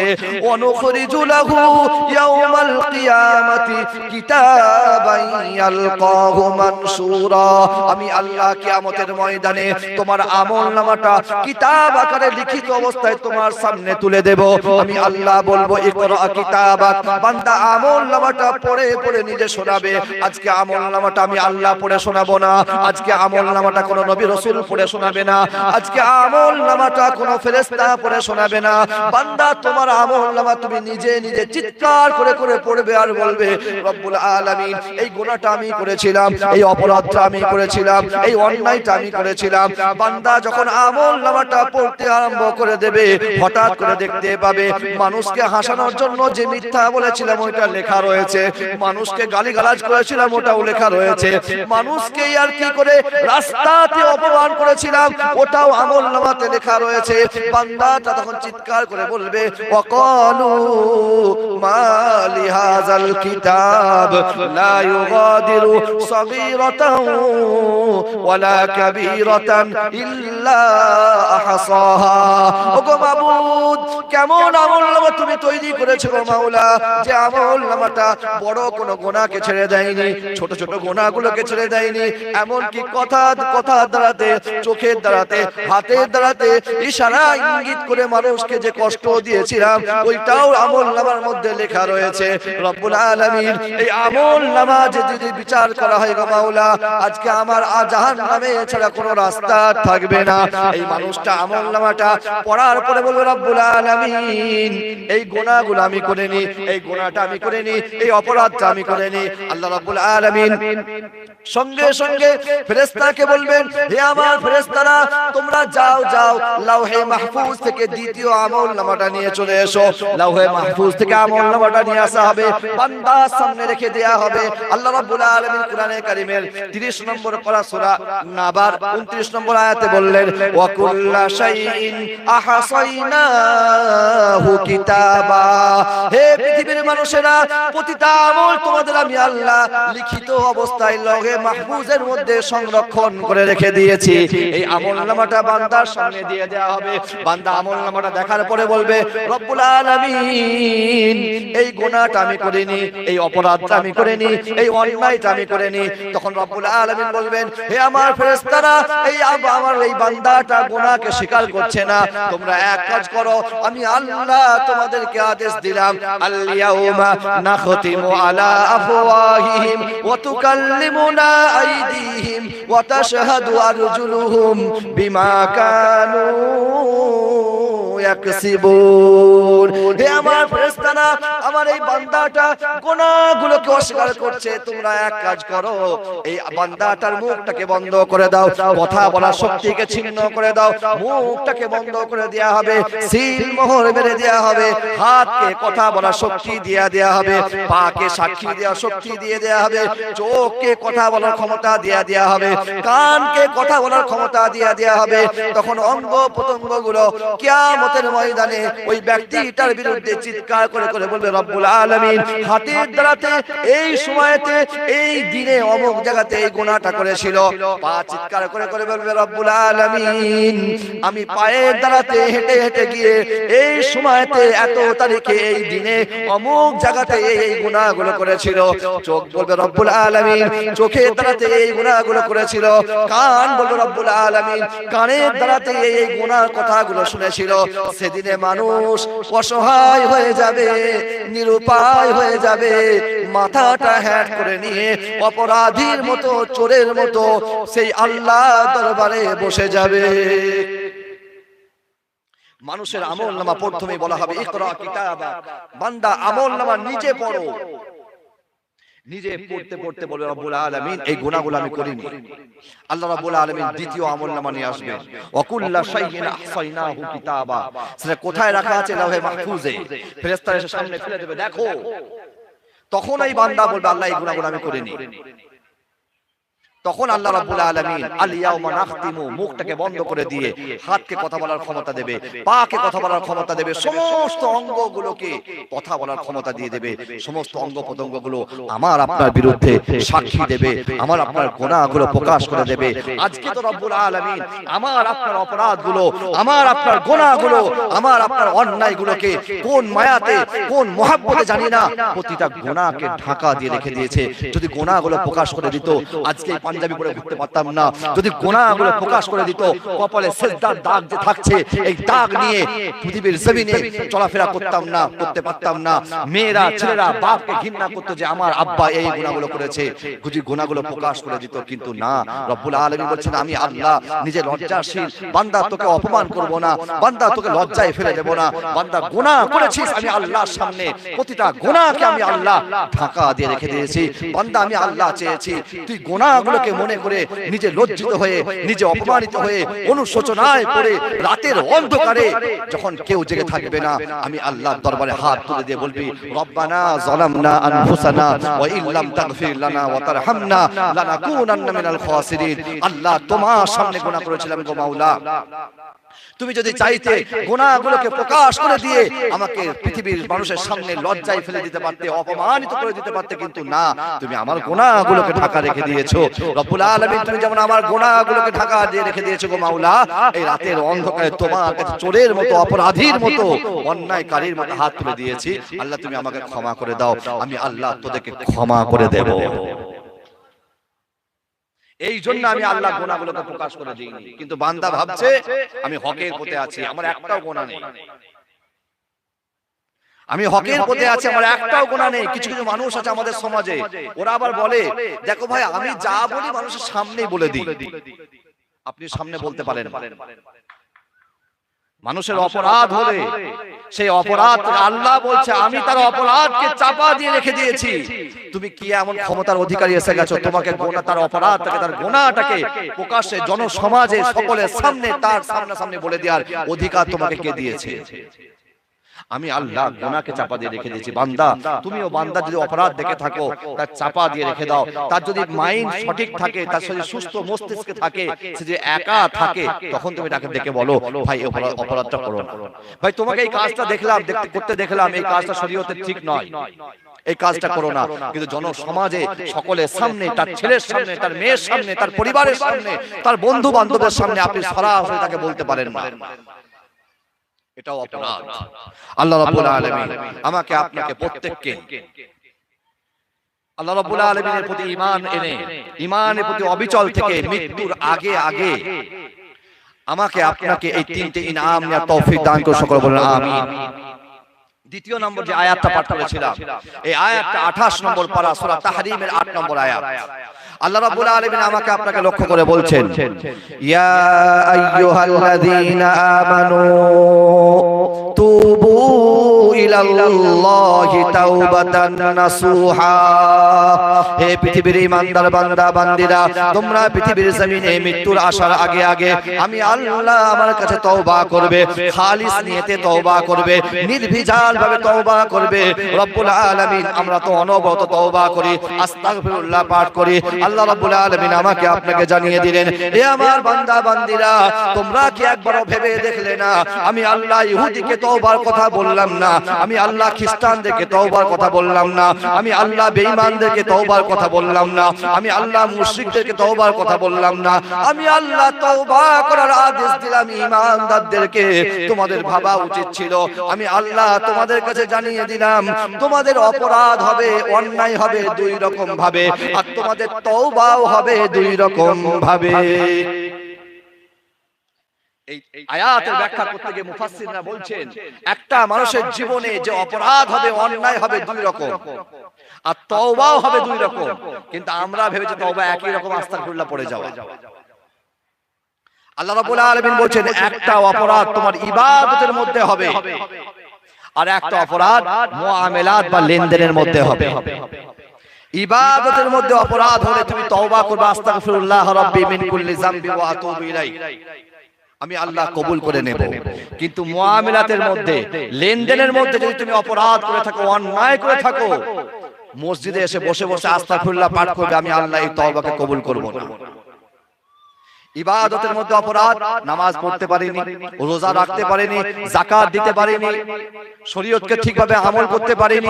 অনুখরিজু লাহু ইয়াওমাল কিয়ামাতি কিতাবান ইয়ালকাহু মানসুরা। আমি আল্লাহ কিয়ামতের ময়দানে তোমার আমলনামাটা কিতাব আকারে লিখিত অবস্থায় তোমার সামনে তুলে দেব। আমি আল্লাহ বলবো, ইকরা কিতাবাক, বান্দা আমলনামাটা পড়ে পড়ে নিজে শোনাবে। আজকে আমলনামাটা আমি আল্লাহ পড়ে শোনাবো না। আজকে আমলনামাটা কোন নবী রাসূল পড়ে শোনাবে না। আজকে আমলনামাটা কোন ফেরেশতা পড়ে শোনাবে না। বান্দা তোমার আমলনামা তুমি নিজে নিজে চিৎকার করে করে পড়বে আর বলবে, রব্বুল আলামিন, এই গুনাহটা আমি করেছিলাম, এই অপরাধটা আমি করেছিলাম, এই অন্যায়টা আমি করেছিলাম। বান্দা যখন আমলনামাটা পড়তে আরম্ভ করে দেবে, হঠাৎ করে দেখতে পাবে মানুষকে হাসানোর জন্য যে মিথ্যা বলেছিলাম ওইটা লেখা রয়েছে, মানুষকে গালিগালাজ করেছিলাম ওটাও লেখা রয়েছে, মানুষকে আর কি করে রাস্তাতে অপমান করেছিলাম ওটাও আমলনামাতে লেখা রয়েছে। বান্দাটা তখন চিৎকার করে বলবে, ওয়াকালু মা লিহাযাল কিতাব লা ইউগাদিরু সাগীরাতান ওয়ালা কাবীরাতান ইল্লা আহসাহা। ওগো মাবুদ, কেমন আমলনামা তুমি তৈরি করেছো গো মাওলা, যে আমলনামাটা বড় কোনো গুনাহকে ছেড়ে দেয়নি, ছোট ছোট গুনাহগুলোকে ছেড়ে দেয়নি। এমন কি কথা দ্বারাতে, চোখের দ্বারাতে, হাতের দ্বারাতে ইশারা ইঙ্গিত করে মানুষকে যে কষ্ট দিয়েছিলাম ওইটাও আমলনামার মধ্যে লেখা রয়েছে। রব্বুল রব্বুল আলামিন এই আমল নামা যদি বিচার করা হয় গো মাওলা, আজকে আমার জাহান্নামে ছাড়া কোনো রাস্তা থাকবে না। এই মানুষটা আমল নামাটা পড়ার পরে বলবে রব্বুল আলামিন এই গুনাহগুলো আমি করিনি, এই গুনাহটা আমি করিনি, এই অপরাধটা আমি করিনি। আল্লাহ রাব্বুল আলামিন সঙ্গে সঙ্গে ফেরেশতাকে বলবেন, হে আমার ফেরেশতারা তোমরা যাও যাও লাউহে মাহফুজ থেকে দ্বিতীয় আমলনামাটা নিয়ে চলে এসো। লাউহে মাহফুজ থেকে আমলনামাটা নিয়ে আসা হবে, বান্দার সামনে রেখে দেয়া হবে। আল্লাহ রাব্বুল আলামিন কোরআনে কারীমের 30 নম্বর পারা সূরা নাবার 29 নম্বর আয়াতে বললেন, ওয়া কুল্লা শাইইন আহসাইনাহু কিতাবা। হে পৃথিবীর মানুষেরা, প্রতিটা আমল তোমাদের আমি আল্লাহ লিখিত অবস্থায় লাউহে মাহফুজের মধ্যে সংরক্ষণ করে রেখে দিয়েছি। এই আমলনামাটা বান্দার সামনে দিয়ে দেয়া হবে। বান্দা আমলনামাটা দেখার পরে বলবে, রব্বুল আলামিন এই গুনাহটা আমি করিনি, এই অপরাধটা আমি করিনি, এই অন্যায়টা আমি করিনি। তখন রব্বুল আলামিন বলবেন, হে আমার ফেরেশতারা এই আমার এই বান্দাটা গুনাহকে স্বীকার করছে না, তোমরা এক কাজ করো, আমি আল্লাহ তোমাদেরকে আদেশ দিলাম, আল ইয়াউমা নাখতিমু আলা আফওয়াহিহিম ওয়া তুকাল্লিমুনা আইদিহিম ওয়া তাশহাদু আরজুলুহুম বিমা কানু ইয়াকসিবুন। হে আমার ফেরেশতারা, আমার এই বান্দাটা গুনাহগুলোকে অস্বীকার করছে, তোমরা এক কাজ করো, এই বান্দাটার মুখটাকে বন্ধ করে দাও, কথা বলার শক্তিকে ছিন্ন করে দাও, মুখটাকে বন্ধ করে দেয়া হবে, সিল মোহর মেরে দেয়া হবে, হাতকে কথা বলার শক্তি দিয়ে দেয়া হবে, পাকে সাক্ষী দেওয়ার শক্তি দিয়ে দেয়া হবে, চোখকে কথা বলার ক্ষমতা দিয়ে দেয়া হবে, কানকে কথা বলার ক্ষমতা দিয়ে দেয়া হবে। তখন অঙ্গ প্রত্যঙ্গগুলো কিয়ামতের ময়দানে ওই ব্যক্তিটার বিরুদ্ধে চিৎকার করে করে বলবে, রব্বুল আলামিন হাতের দ্বারাতে এই সময়তে এই দিনে অমুক জায়গাতে এই গুনাহটা করেছিল। পা চিৎকার করে করে বলবে, রব্বুল আলামিন আমি পায়ের দ্বারাতে হেঁটে হেঁটে গিয়ে এই সময়তে এত তারিখে এই দিনে অমুক জায়গাতে এই গুনাহগুলো করেছিল। চোখ বলবে, রব্বুল আলামিন চোখের দ্বারাতে এই গুনাহগুলো করেছিল। কান বলবে, রব্বুল আলামিন কানের দ্বারাতে এই গুনাহর কথাগুলো শুনেছিল। সেদিনে মানুষ অসহায় হয়ে যাবে, নিরুপায় হয়ে যাবে, মাথাটা হ্যাট করে নিয়ে অপরাধীর মতো, চোরের মতো সেই আল্লাহ দরবারে বসে যাবে। মানুষের আমলনামা প্রথমেই বলা হবে ইকরা কিতাবা, বান্দা আমলনামা নিজে পড়ো। নিজে পড়তে পড়তে বলবে, রব্বুল আলামিন এই গুনাহগুলো আমি করিনি। আল্লাহ রাব্বুল আলামিন দ্বিতীয় আমলনামা নিয়ে আসবেন, ওয়া কুল্লা শাইইন আহসাইনাহু কিতাবা। সেটা কোথায় রাখা আছে? লাউহে মাহফুজে। ফেরেশতারা এসে সামনে ফেলে দেবে, দেখো। তখন এই বান্দা বলবে, আল্লাহ এই গুনাহগুলো আমি করিনি। তখন আল্লাহ রাব্বুল আলামিন আল ইয়াউমা নাখতিমু, মুখটাকে বন্ধ করে দিয়ে হাতকে কথা বলার ক্ষমতা দেবে, পাকে কথা বলার ক্ষমতা দেবে, সমস্ত অঙ্গগুলোকে কথা বলার ক্ষমতা দিয়ে দেবে। সমস্ত অঙ্গ প্রত্যঙ্গগুলো আমার আপনার বিরুদ্ধে সাক্ষী দেবে, আমার আপনার গুনাহগুলো প্রকাশ করে দেবে। আজকে তো রব্বুল আলামিন আমার আপনার অপরাধগুলো, আমার আপনার গুনাহগুলো, আমার আপনার অন্যায়গুলোকে কোন মায়াতে, কোন মহব্বতে জানি না, প্রতিটা গুনাহকে ঢাকা দিয়ে রেখে দিয়েছে। যদি গুনাহগুলো প্রকাশ করে দিত, আজকে পাঞ্জাবি পরে ঘুরতে পারতাম না। যদি গুনাহগুলো প্রকাশ করে দিত, কপালে সিজদার দাগ যে থাকছে, এই দাগ নিয়ে পৃথিবীর জমিনে চলাফেরা করতাম না, করতে পারতাম না। মেয়েরা, ছেলেরা বাপকে ঘৃণা করতো যে আমার আব্বা এই গুনাহগুলো করেছে, যদি গুনাহগুলো প্রকাশ করে দিত। কিন্তু না, রব্বুল আলামিন বলছেন আমি আল্লাহ নিজে লজ্জাশীল, বান্দা তোকে অপমান করব না, বান্দা তোকে লজ্জায় ফেলে দেব না। বান্দা গুনাহ করেছিস, আমি আল্লাহর সামনে প্রতিটা গুনাহকে আমি আল্লাহ ঢাকা দিয়ে রেখে দিয়েছি। বান্দা আমি আল্লাহ চেয়েছি তুই গুনাহগুলোকে মনে করে নিজে লজ্জিত হয়ে, নিজে অপমানিত হয়ে, অনুশোচনায় পড়ে রাতের অন্ধকারে যখন কেউ জেগে থাকবে না, আমি আল্লাহর দরবারে হাত তুলে দিয়ে বলবি, রব্বানা যালামনা আনফুসানা ওয়া ইল্লাম তাগফির লানা ওয়া তারহামনা লানাকুনান্না মিনাল খাসিরিন। আল্লাহ তোমার সামনে গুনাহ করেছিলাম গো মাওলা, তুমি যদি চাইতে গুনাহগুলোকে প্রকাশ করে দিয়ে আমাকে পৃথিবীর মানুষের সামনে লজ্জায় ফেলে দিতে পারতে, অপমানিত করে দিতে পারতে, কিন্তু না, তুমি আমার গুনাহগুলোকে ঢাকা রেখে দিয়েছো। রব্বুল আলামিন তুমি যেমন আমার গুনাহগুলোকে ঢাকা দিয়ে রেখে দিয়েছো গো মাওলা, এই রাতের অন্ধকারে তোমার কাছে চোরের মতো, অপরাধীর মতো, অন্যায়কারীর মতো হাত তুলে দিয়েছি। আল্লাহ তুমি আমাকে ক্ষমা করে দাও, আমি আল্লাহ তোদেরকে ক্ষমা করে দেব। এই জন্য আমি আল্লাহ গুনাহগুলোকে প্রকাশ করে দিইনি। কিন্তু বান্দা ভাবছে আমি হকের পথে আছি, আমার একটাও গুনাহ নেই। আমি হকের পথে আছি, আমার একটাও গুনাহ নেই। কিছু কিছু মানুষ আছে আমাদের সমাজে, ওরা আবার বলে দেখো ভাই আমি যা বলি মানুষের সামনেই বলে দিই। আপনি সামনে বলতে পারেন না। মানুষের অপরাধ হলে সেই অপরাধ আল্লাহ বলছে আমি তার অপরাধকে চাপা দিয়ে রেখে দিয়েছি। তুমি কি এমন ক্ষমতার অধিকারী এসে গেছো তোমাকে গোনা তার অপরাধটাকে তার গুনাহটাকে প্রকাশ্যে জনসমাজে সকলের সামনে তার সামনাসামনি বলে দেওয়ার অধিকার তোমাকে কে দিয়েছে? আমি আল্লাহ গুনাহকে চাপা দিয়ে রেখে দিয়েছি। বান্দা তুমিও বান্দা যদি অপরাধ দেখে থাকো তার চাপা দিয়ে রেখে দাও। তার যদি মাইন্ড সঠিক থাকে, তার শরীর সুস্থ মস্তিষ্কে থাকে, সে যে একা থাকে, তখন তুমি তাকে দেখে বলো ভাই অপরাধটা করো না। ভাই তোমাকে এই কাজটা দেখলাম করতে দেখলাম, এই কাজটা শরীয়তে ঠিক নয়, এই কাজটা করো না। কিন্তু জনসমাজে সকলের সামনে, তার ছেলের সামনে, তার মেয়ের সামনে, তার পরিবারের সামনে, তার বন্ধু বান্ধবের সামনে আপনি সরাসরি তাকে বলতে পারেন না, এটাও অপরাধ। আল্লাহ রাব্বুল আলামিন আমাকে আপনাকে প্রত্যেককে আল্লাহ রাব্বুল আলামিনের প্রতি ঈমান এনে, ঈমানের প্রতি অবিচল থেকে মৃত্যুর আগে আগে আমাকে আপনাকে এই তিনটে ইনাম নেওয়ার তৌফিক দান করুন। সকলে বলুন আমিন। দ্বিতীয় নম্বর যে আয়াতটা পাঠ করেছিলাম, এই আয়াতটা 28 নম্বর পারা সূরা তাহরীমের 8 নম্বর আয়াত। আল্লাহ রাব্বুল আলামিন আমাকে আপনাকে লক্ষ্য করে বলছেন, ইয়া আইয়ুহাল্লাযীনা আমানু তুবু ইলাল্লাহি তাওবাতান নাসুহা। হে পৃথিবীর ঈমানদার বান্দা বান্দীরা, তোমরা পৃথিবীর জমিনে মৃত্যুর আসার আগে আগে আমি আল্লাহ আমার কাছে তওবা করবে, খালিস নিয়তে তওবা করবে, নির্ভেজাল ভাবে তওবা করবে। রব্বুল আলামিন আমরা তো অনবরত তওবা করি, আস্তাগফিরুল্লাহ পাঠ করি। আল্লাহ রাব্বুল আলামিন আমাকে আপনাকে জানিয়ে দিলেন, হে আমার বান্দা বান্দীরা, তোমরা কি একবারও ভেবে দেখলে না আমি আল্লাহ ইহুদিকে তওবার কথা বললাম না, আমি আল্লাহ খ্রিস্টানদেরকে তওবার কথা বললাম না, আমি আল্লাহ বেঈমানদেরকে তওবার কথা বললাম না, আমি আল্লাহ মুশরিকদেরকে তওবার কথা বললাম না, আমি আল্লাহ তওবা করার আদেশ দিলাম ঈমানদারদেরকে। তোমাদের ভাবা উচিত ছিল আমি আল্লাহ তোমাদের কাছে জানিয়ে দিলাম তোমাদের অপরাধ হবে, অন্যায় হবে দুই রকম ভাবে, আর তোমাদের তওবাও হবে দুই রকম ভাবে। এই আয়াতের ব্যাখ্যা করতে গিয়ে মুফাসসিররা বলছেন একটা মানুষের জীবনে যে অপরাধ হবে, অন্যায় হবে দুই রকম, আর তওবাও হবে দুই রকম। কিন্তু আমরা ভেবেছি তওবা একই রকম, আস্তাগফিরুল্লাহ পড়ে যাওয়া। আল্লাহ রাব্বুল আলামিন বলেন একটা অপরাধ তোমার ইবাদতের মধ্যে হবে, আর একটা অপরাধ মুআমালাত বা লেনদেনের মধ্যে হবে। ইবাদতের মধ্যে অপরাধ হলে তুমি তওবা করবে, আস্তাগফিরুল্লাহ রাব্বি মিন কুল্লি যামবি ওয়া আতুবু ইলাইহি, আমি আল্লাহ কবুল করে নেব। কিন্তু মুআমালাতের মধ্যে, লেনদেনের মধ্যে যদি তুমি অপরাধ করে থাকো, অন্যায় করে থাকো, মসজিদে এসে বসে বসে আস্তাগফিরুল্লাহ পাঠ করবে, আমি আল্লাহ এই তওবাকে কবুল করব না। ইবাদতের মধ্যে অপরাধ, নামাজ পড়তে পারিনি, রোজা রাখতে পারিনি, যাকাত দিতে পারিনি, শরীয়তকে ঠিকভাবে আমল করতে পারিনি,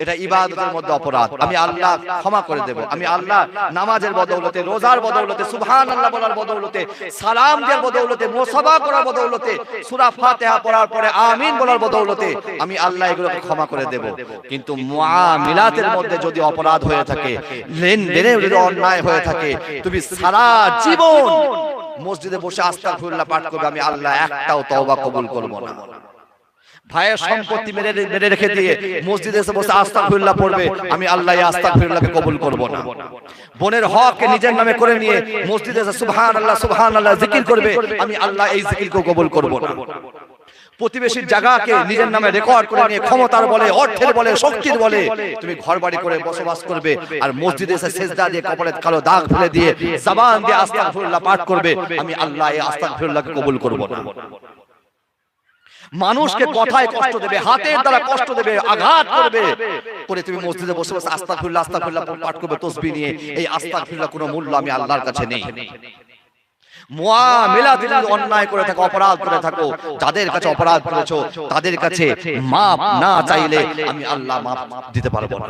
এটা ইবাদতের মধ্যে অপরাধ। আমি আল্লাহ ক্ষমা করে দেব, আমি আল্লাহ নামাজের বদৌলতে, রোজার বদৌলতে, সুবহানাল্লাহ বলার বদৌলতে, সালাম দেওয়ার বদৌলতে, মুসাফা করার বদৌলতে, সূরা ফাতিহা পড়ার পরে আমিন বলার বদৌলতে আমি আল্লাহ এগুলোকে ক্ষমা করে দেব। কিন্তু মুআমিলাতের মধ্যে যদি অপরাধ হয়ে থাকে, লেনদেনে যদি অন্যায় হয়ে থাকে, তুমি সারা জীবন মসজিদে বসে আস্তাগফিরুল্লাহ পাঠ করবে, আমি আল্লাহ একটাও তওবা কবুল করব না। ভাইয়ের সম্পত্তি মেরে রেখে দিয়ে মসজিদে এসে বসে আস্তাগফিরুল্লাহ পড়বে, আমি আল্লাহ এই আস্তাগফিরুল্লাহকে কবুল করব না। বোনের হককে নিজের নামে করে নিয়ে মসজিদে এসে সুবহানাল্লাহ সুবহানাল্লাহ জিকির করবে, আমি আল্লাহ এই জিকিরকে কবুল করব না। প্রতিবেশীর জায়গাকে নিজের নামে রেকর্ড করে নিয়ে ক্ষমতার বলে, অর্থের বলে, শক্তির বলে তুমি ঘরবাড়ি করে বসবাস করবে, আর মসজিদে এসে সিজদা দিয়ে কপালে কালো দাগ ফেলে দিয়ে জবান দিয়ে আস্তাগফিরুল্লাহ পাঠ করবে, আমি আল্লাহ এই আস্তাগফিরুল্লাহকে কবুল করব না। মানুষকে কথায় কষ্ট দেবে, হাতের দ্বারা কষ্ট দেবে, আঘাত করবে, করে তুমি মসজিদে বসে বসে আস্তাগফিরুল্লাহ আস্তাগফিরুল্লাহ পাঠ করবে তাসবিহ নিয়ে, এই আস্তাগফিরুল্লাহ কোনো মূল্য আমি আল্লাহর কাছে নেই। মুআমিলাতে যদি অন্যায় করে থাকো, অপরাধ করে থাকো, যাদের কাছে অপরাধ করেছো তাদের কাছে মাপ না চাইলে আমি আল্লাহ মাপ দিতে পারবো না।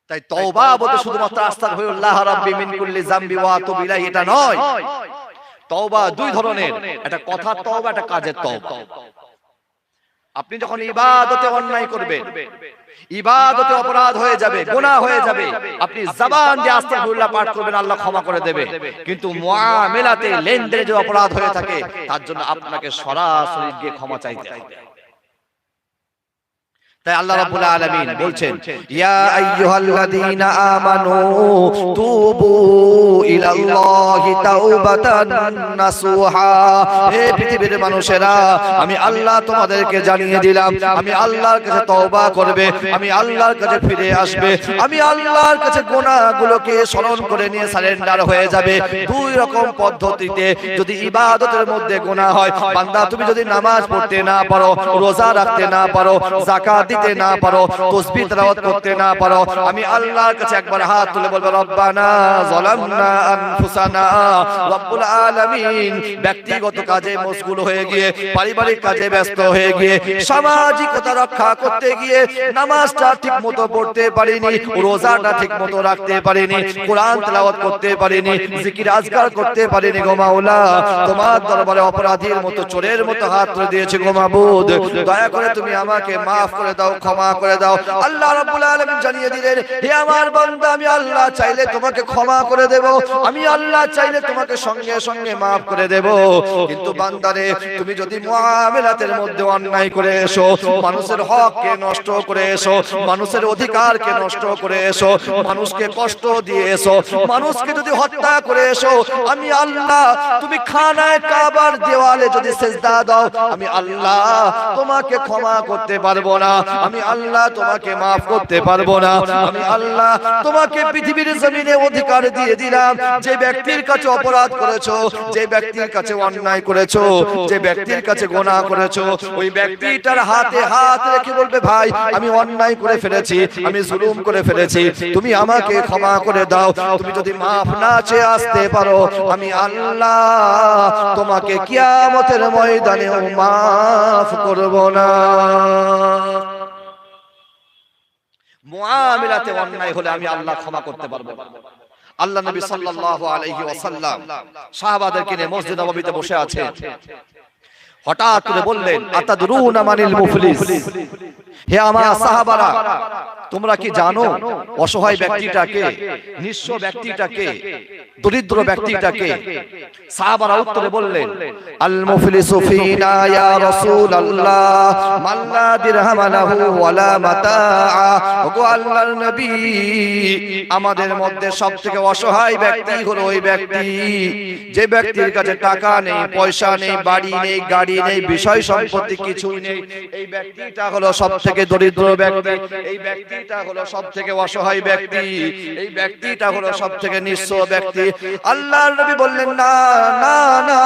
তাই তওবা বলতে শুধুমাত্র আস্তাগফিরুল্লাহ রাব্বি মিন কুল্লি যামবি ওয়া আতুবু ইলাইহি এটা নয়। তওবা দুই ধরনের, একটা কথার তওবা, একটা কাজের তওবা। আপনি যখন ইবাদতে অন্যায় করবেন, ইবাদতে অপরাধ হয়ে যাবে, গুনাহ হয়ে যাবে, আপনি জবান দিয়ে আস্তাগফিরুল্লাহ পাঠ করবেন, আল্লাহ ক্ষমা করে দেবে। কিন্তু মুআমিলাতে, লেনদেনে যে অপরাধ হয়ে থাকে তার জন্য আপনাকে সরাসরি গিয়ে ক্ষমা চাইতে হবে। তাই আল্লাহ রাব্বুল আলামিন বলছেন ইয়া আইয়ুহাল্লাযীনা আমানু তুবু ইলাল্লাহি তাওবাতান নাসুহা। হে পৃথিবীর মানুষেরা, আমি আল্লাহ তোমাদেরকে জানিয়ে দিলাম, আমি আল্লাহর কাছে তওবা করবে, আমি আল্লাহর কাছে ফিরে আসবে, আমি আল্লাহর কাছে গুনাহগুলোকে স্মরণ করে নিয়ে সারেন্ডার হয়ে যাবে। দুই রকম পদ্ধতিতে যদি ইবাদতের মধ্যে গুনাহ হয়, বান্দা তুমি যদি নামাজ পড়তে না পারো, রোজা রাখতে না পারো, যাকাত দিতে না পারো, তাসবিহ তেলাওয়াত করতে না পারো, আমি আল্লাহর কাছে একবার হাত তুলে বলবো রব্বানা যালামনা আনফুসানা। রব্বুল আলামিন ব্যক্তিগত কাজে মশগুল হয়ে গিয়ে, পারিবারিক কাজে ব্যস্ত হয়ে গিয়ে, সামাজিকতা রক্ষা করতে গিয়ে নামাজটা ঠিকমতো পড়তে পারিনি, রোজাটা ঠিকমতো রাখতে পারিনি, কোরআন তেলাওয়াত করতে পারিনি, জিকির আজকার করতে পারিনি গো মাওলা। তোমার দরবারে অপরাধীর মতো, চোরের মতো হাত তুলে দিয়েছি গো মাবুদ, দয়া করে তুমি আমাকে maaf করে দাও, ক্ষমা করে দাও। আল্লাহ রাব্বুল আলামিন জানিয়ে দিলেন হে আমার বান্দা, আমি আল্লাহ চাইলে তোমাকে ক্ষমা করে দেব, আমি আল্লাহ চাইলে তোমাকে সঙ্গে সঙ্গে maaf করে দেব। কিন্তু বান্দারে, তুমি যদি মুআমালাতের মধ্যে অন্যায় করে এসো, মানুষের হককে নষ্ট করে এসো, মানুষের অধিকারকে নষ্ট করে এসো, মানুষকে কষ্ট দিয়ে এসো, মানুষকে যদি হত্যা করে এসো, আমি আল্লাহ, তুমি খানায়ে কাবার দেওয়ালে যদি সিজদা দাও, আমি আল্লাহ তোমাকে ক্ষমা করতে পারবো না, আমি আল্লাহ তোমাকে maaf করতে পারবো না। আমি আল্লাহ তোমাকে পৃথিবীর জমিনে অধিকার দিয়ে দিলাম, যে ব্যক্তির কাছে অপরাধ করেছো, যে ব্যক্তির কাছে অন্যায় করেছো, যে ব্যক্তির কাছে গুনাহ করেছো, ওই ব্যক্তিটার হাতে হাত রেখে বলবে ভাই আমি অন্যায় করে ফেলেছি, আমি জুলুম করে ফেলেছি, তুমি আমাকে ক্ষমা করে দাও। তুমি যদি maaf না চেয়ে আসতে পারো, আমি আল্লাহ তোমাকে কিয়ামতের ময়দানেও maaf করব না। মুআমালাতে অন্যায় হলে আমি আল্লাহ ক্ষমা করতে পারবো না। আল্লাহ নবী সাল্লাল্লাহু আলাইহি ওয়াসাল্লাম সাহাবাদেরকে নিয়ে মসজিদ নববীতে বসে আছেন, হঠাৎ করে বললেন আতাদরুনা মানিল মুফলিস। হে আমার সাহাবারা, তোমরা কি জানো অসহায় ব্যক্তিটাকে, নিঃস্ব ব্যক্তিটাকে, দরিদ্র ব্যক্তিটাকে? সাহাবারা উত্তরে বললেন আল মুফলিসু ফিনা ইয়া রাসূলুল্লাহ মান লা দিরহাম লাহু ওয়ালা মাতাআ। ওগো আল্লাহর নবী, আমাদের মধ্যে সবথেকে অসহায় ব্যক্তি হলো ওই ব্যক্তি যে ব্যক্তির কাছে টাকা নেই, পয়সা নেই, বাড়ি নেই, গাড়ি নেই, বিষয় সম্পত্তি কিছুই নেই। এই ব্যক্তিটা হলো সবথেকে দরিদ্র ব্যক্তি, এই ব্যক্তিটা হলো সবথেকে অসহায় ব্যক্তি, এই ব্যক্তিটা হলো সবথেকে নিঃস্ব ব্যক্তি। আল্লাহর নবী বললেন না না না,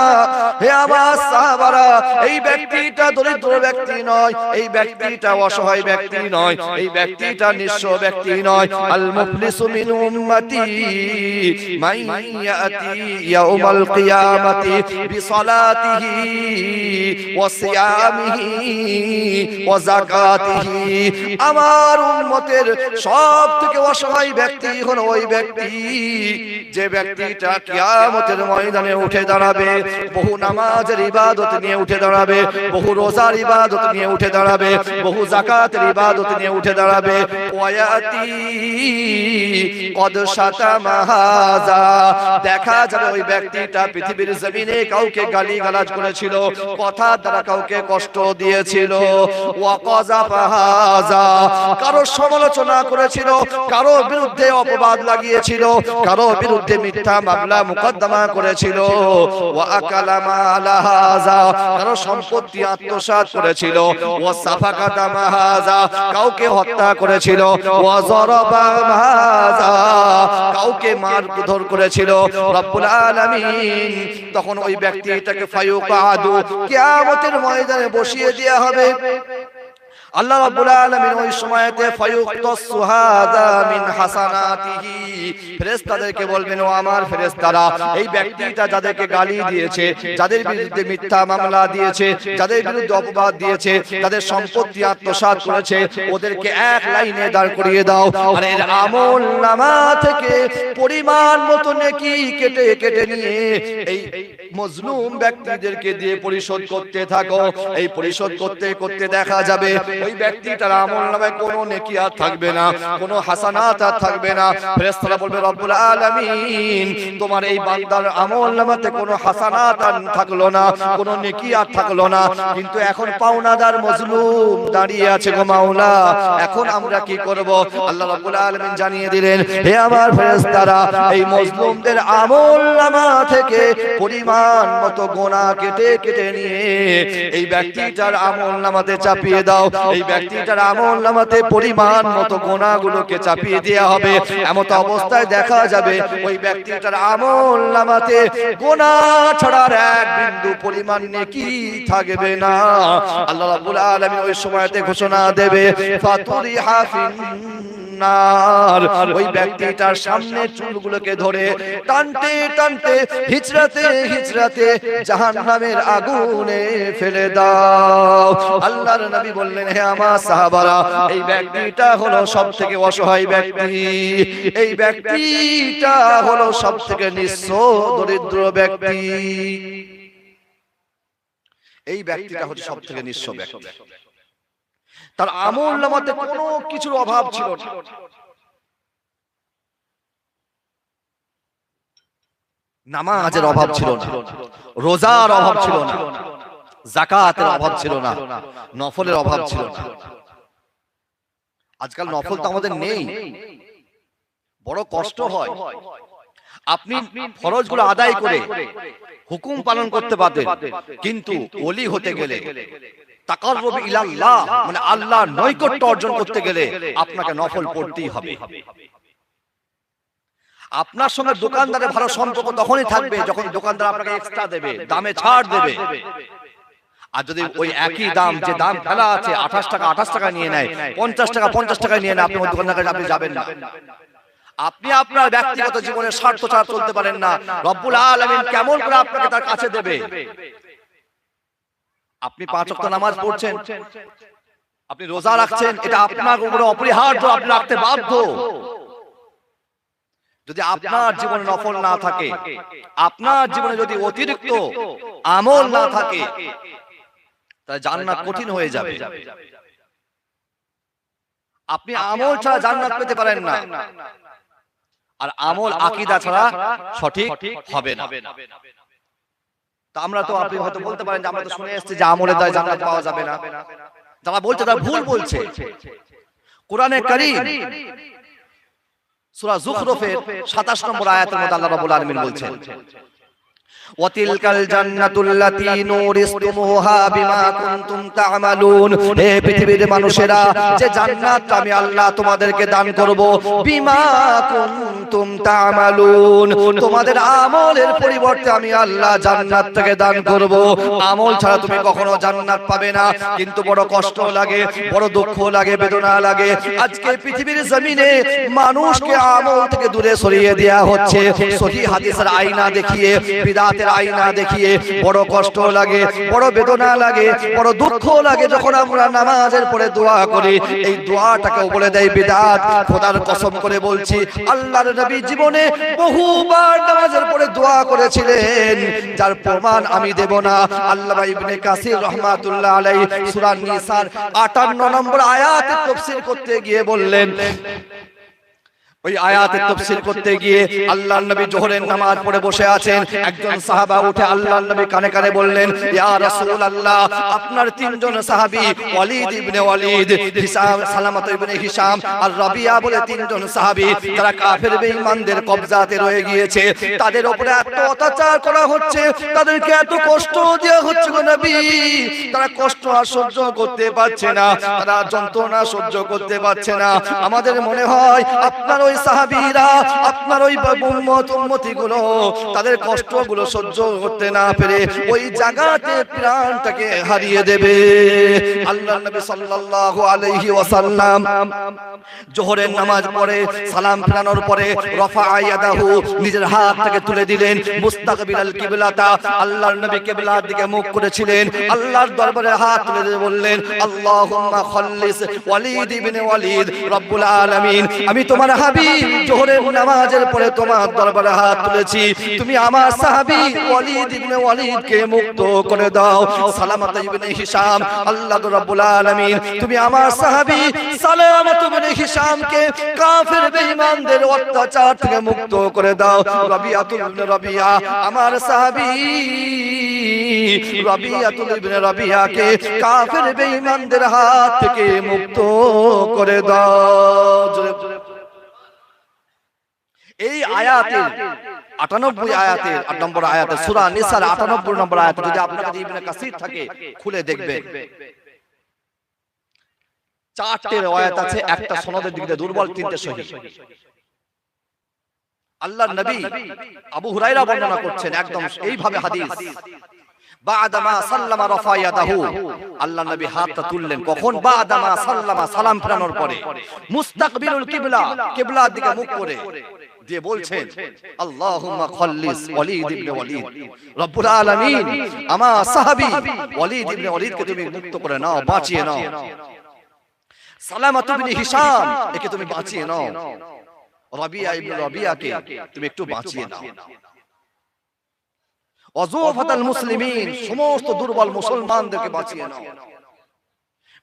হে আমার সাহাবারা, এই ব্যক্তিটা দরিদ্র ব্যক্তি নয়, এই ব্যক্তিটা অসহায় ব্যক্তি নয়, এই ব্যক্তিটা নিঃস্ব ব্যক্তি নয়। আল মুফলিসু মিন উম্মতি মান ইয়াতি ইয়াউমাল কিয়ামাতি বিসালাতিহি ওয়া সিয়ামিহি ওয়া যাকাতিহি। আমার উম্মতের সবথেকে অসহায় ব্যক্তি হলো ওই ব্যক্তি যে ব্যক্তিটা কিয়ামতের ময়দানে উঠে দাঁড়াবে, বহু নামাজের ইবাদত নিয়ে উঠে দাঁড়াবে, বহু রোজার ইবাদত নিয়ে উঠে দাঁড়াবে, বহু যাকাতের ইবাদত নিয়ে উঠে দাঁড়াবে। ওয়ায়াতি কদ শাতামা হাযা, দেখা যাবে ওই ব্যক্তিটা পৃথিবীর জমিনে কাউকে গালিগালাজ করেছিল, কথা দ্বারা কাউকে কষ্ট দিয়েছিল। ওয়া কাযাফা হাযা, কারো সমালোচনা করেছিল, কারো বিরুদ্ধে অপবাদ লাগিয়েছিল, কারো বিরুদ্ধে মিথ্যা মামলা মুকদ্দমা করেছিল। ওয়া আকালা মালা হাযা, কারো সম্পত্তি আত্মসাৎ করেছিল। ওয়া সাফাকা দামা হাযা, কাউকে হত্যা করেছিল। ওয়া যারাবা হাযা, কাউকে মারধর করেছিল। রব্বুল আলামিন তখন ওই ব্যক্তিটাকে ফায়ুকাদু, কিয়ামতের ময়দানে বসিয়ে দেয়া হবে। আল্লাহ রাব্বুল আলামিন ওই সময়তে ফায়ুক্তাসু হাযা মিন হাসানাতিহি, ফেরেশতাদেরকে বলবেন ও আমার ফেরেশতারা, এই ব্যক্তিটা যাদেরকে গালি দিয়েছে, যাদের বিরুদ্ধে মিথ্যা মামলা দিয়েছে, যাদের বিরুদ্ধে অপবাদ দিয়েছে, যাদের সম্পত্তি আত্মসাৎ করেছে, ওদেরকে এক লাইনে দাঁড় করিয়ে দাও, আর এর আমলনামা থেকে পরিমাণ মতো নেকি কেটে কেটে নিয়ে এই মজলুম ব্যক্তিদেরকে দিয়ে পরিশোধ করতে থাকো। এই পরিশোধ করতে করতে দেখা যাবে ওই ব্যক্তিটার আমলনামায় কোনো নেকি আর থাকবে না, কোনো হাসানাত আর থাকবে না। ফেরেশতারা বলবে রব্বুল আলামিন তোমার এই বান্দার আমলনামাতে কোনো হাসানাত আর থাকলো না, কোনো নেকি আর থাকলো না, কিন্তু এখন পাওনাদার মজলুম দাঁড়িয়ে আছে গো মাওলা, এখন আমরা কি করব? আল্লাহ রাব্বুল আলামিন জানিয়ে দিলেন, হে আমার ফেরেশতারা এই মজলুমদের আমলনামা থেকে পরিমাণ মতো গোনা কেটে কেটে নিয়ে এই ব্যক্তিটার আমলনামাতে চাপিয়ে দাও। এই ব্যক্তিটার আমলনামাতে পরিমাণ মতো গোনাগুলোকে চাপিয়ে দেওয়া হবে। এমন অবস্থায় দেখা যাবে ওই ব্যক্তিটার আমলনামাতে গোনা ছড়ার এক বিন্দু পরিমাণ নেকি থাকবে না। আল্লাহ রাব্বুল আলামিন ওই সময়তে ঘোষণা দেবে ফাতুরিহা ফিন্নার, ওই ব্যক্তিটার সামনে চুলগুলোকে ধরে টানতে টানতে হিজরাতে হিজরাতে জাহান্নামের আগুনে ফেলে দাও। আল্লাহর নবী বললেন, হে আমার সাহাবারা, এই ব্যক্তিটা হলো সবথেকে অসহায় ব্যক্তি, এই ব্যক্তিটা হলো সবথেকে নিঃস্ব দরিদ্র ব্যক্তি, এই ব্যক্তিটা হচ্ছে সবথেকে নিঃস্ব ব্যক্তি। তার আমলনামাতে কোনো কিছুর অভাব ছিল না। নামাজের অভাব ছিল না, রোজার অভাব ছিল না, যাকাতের অভাব ছিল না, নফলের অভাব ছিল না। আজকাল নফল তো আমাদের নেই, বড় কষ্ট হয়। আপনি ফরজগুলো আদায় করে হুকুম পালন করতে পারতেন, কিন্তু ওলি হতে গেলে তাকাররুব ইলাল্লাহ মানে আল্লাহর নৈকট্য অর্জন করতে গেলে আপনাকে নফল পড়তেই হবে। আপনার সঙ্গে দোকানদারের ভালো সম্পর্ক তখনই থাকবে যখন দোকানদার আপনাকে এক্সট্রা দেবে, দামে ছাড় দেবে। আর যদি ওই একই দাম, যে দাম ফেলা আছে 28 টাকা 28 টাকা নিয়ে নেয়, 50 টাকা 50 টাকা নিয়ে নেয়, আপনি ওই দোকানদারের কাছে আপনি যাবেন না। আপনি আপনার ব্যক্তিগত জীবনের স্বার্থ ছাড়া চলতে পারেন না। রব্বুল আলামিন কেমন করে আপনাকে তার কাছে দেবে? আপনি 5 ওয়াক্ত নামাজ পড়ছেন, আপনি রোজা রাখছেন, এটা আপনার উপরে অপরিহার্য, আপনি রাখতে বাধ্য। যদি আপনার জীবনে নফল না থাকে, আপনার জীবনে যদি অতিরিক্ত আমল না থাকে, তাহলে জান্নাত কঠিন হয়ে যাবে। আপনি আমল ছাড়া জান্নাত পেতে পারেন না, আর আমল আকীদা ছাড়া সঠিক হবে না। তা আমরা তো, আপনি হয়তো বলতে পারেন যে আমরা তো শুনে এসেছি যে আমলের দ্বারা জান্নাত পাওয়া যাবে না। যারা বলছে তারা ভুল বলছে। কোরআনে কারীম সূরা যুখরুফের 27 নম্বর আয়াতের মধ্যে আল্লাহ রাব্বুল আলামিন বলছেন, ওয়াতিলকাল জান্নাতুল্লাতী নুরিসতুমুহা বিমা কুনতুম তা'মালুন, হে পৃথিবীর মানুষেরা, যে জান্নাত আমি আল্লাহ তোমাদেরকে দান করব, বিমা কুনতুম তা'মালুন, তোমাদের আমলের পরিবর্তে আমি আল্লাহ জান্নাতটাকে দান করব। আমল ছাড়া তুমি কখনো জান্নাত পাবে না। কিন্তু বড় কষ্ট লাগে, বড় দুঃখ লাগে, বেদনা লাগে। আজকে পৃথিবীর জমিনে মানুষকে আমল থেকে দূরে সরিয়ে দেওয়া হচ্ছে, সহিহ হাদিসের আয়না দেখিয়ে, বিদআত আয়না দেখিয়ে। বড় কষ্ট লাগে, বড় বেদনা লাগে, বড় দুঃখ লাগে যখন আমরা নামাজের পরে দোয়া করি, এই দোয়াটাকে বলে দেয় বিদআত। খোদার কসম করে বলছি, আল্লাহর নবী জীবনে বহুবার নামাজের পরে দোয়া করেছিলেন, যার প্রমাণ আমি দেব না। আল্লামা ইবনে কাসির রাহমাতুল্লাহ আলাইহি সূরা নিসার 58 নম্বর আয়াতে তাফসীর করতে গিয়ে বললেন, ওই আয়াতের তাফসীর করতে গিয়ে আল্লাহর নবী যোহরের নামাজ পড়ে বসে আছেন, একজন সাহাবা উঠে আল্লাহর নবী কানে কানে বললেন, ইয়া রাসূলুল্লাহ, আপনার তিনজন সাহাবী ওয়ালিদ ইবনে ওয়ালিদ, হিসাম, সালামাত ইবনে হিসাম আর রাবিয়া বলে তিনজন সাহাবী, তারা কাফের বেঈমানদের কবজাতে রয়ে গিয়েছে, তাদের উপরে এত অত্যাচার করা হচ্ছে, তাদেরকে এত কষ্ট দেওয়া হচ্ছে গো নবী, তারা কষ্ট আর সহ্য করতে পারছে না, তারা যন্ত্রণা সহ্য করতে পারছে না। আমাদের মনে হয় আপনার ওই সাহাবীরা, আপনার ওই উম্মতিগুলো তাদের কষ্টগুলো সহ্য করতে না পেরে ওই জায়গাতে প্রাণটাকে হারিয়ে দেবে। আল্লাহর নবী সাল্লাল্লাহু আলাইহি ওয়াসাল্লাম যোহরের নামাজ পড়ে সালাম ফেরানোর পরে রাফা ইয়াদাহু, নিজের হাতটাকে তুলে দিলেন, মুস্তাকবিলাল কিবলাতা, আল্লাহর নবী কিবলার দিকে মুখ করেছিলেন, আল্লাহর দরবারে হাত তুলে দিয়ে বললেন, আল্লাহুম্মা খাল্লিস ওয়ালিদ ইবনে ওয়ালিদ, রব্বুল আলামিন, আমি তোমার হাবিব হাবিব জোহরের নামাজের পরে তোমার দরবারে হাত তুলেছি, তুমি আমার সাহাবী ওয়ালিদ ইবনে ওয়ালিদকে মুক্ত করে দাও। সালামাত ইবনে হিশাম, আল্লাহ রাব্বুল আলামিন তুমি আমার সাহাবী সালামাত ইবনে হিশামকে কাফের বেঈমানদের অত্যাচার থেকে মুক্ত করে দাও। রাবিয়াতুল ইবনে রাবিয়া আমার সাহাবী রাবিয়াতুল ইবনে রাবিয়াকে কাফের বেঈমানদের হাত থেকে মুক্ত করে দাও। এই আয়াতের 98 আয়াতের 8 নম্বর আয়াতে সূরা নিসার 98 নম্বর আয়াতে যদি আপনার কাছে ইবনে কাসির থাকে খুলে দেখবেন, চারটে riwayat আছে, একটা সনদের দিক দিয়ে দুর্বল, তিনটে সহিহ। আল্লাহর নবী আবু হুরায়রা বর্ণনা করছেন একদম এইভাবে হাদিস, বাদামা সাল্লামা রাফা ইয়াদাহু, আল্লাহর নবী হাতটা তুললেন কখন? বাদামা সাল্লামা, সালাম ফেরানোর পরে, মুস্তাকবিলুল কিবলা, কিবলার দিকে মুখ করে দিয়ে বলছেন আল্লাহুম্মা খাল্লিস ওয়ালিদ ইবনে ওয়ালিদ, রব্বুল আলামিন আমার সাহাবী ওয়ালিদ ইবনে ওয়ালিদকে তুমি মুক্ত করে নাও, বাঁচিয়ে নাও। সালামাত ইবনে হিশাম একে তুমি বাঁচিয়ে নাও, রাবিয়া ইবনে রাবিয়াকে তুমি একটু বাঁচিয়ে নাও। ওয়াজুফাতাল মুসলিমিন, সমস্ত দুর্বল মুসলমানদেরকে বাঁচিয়ে নাও।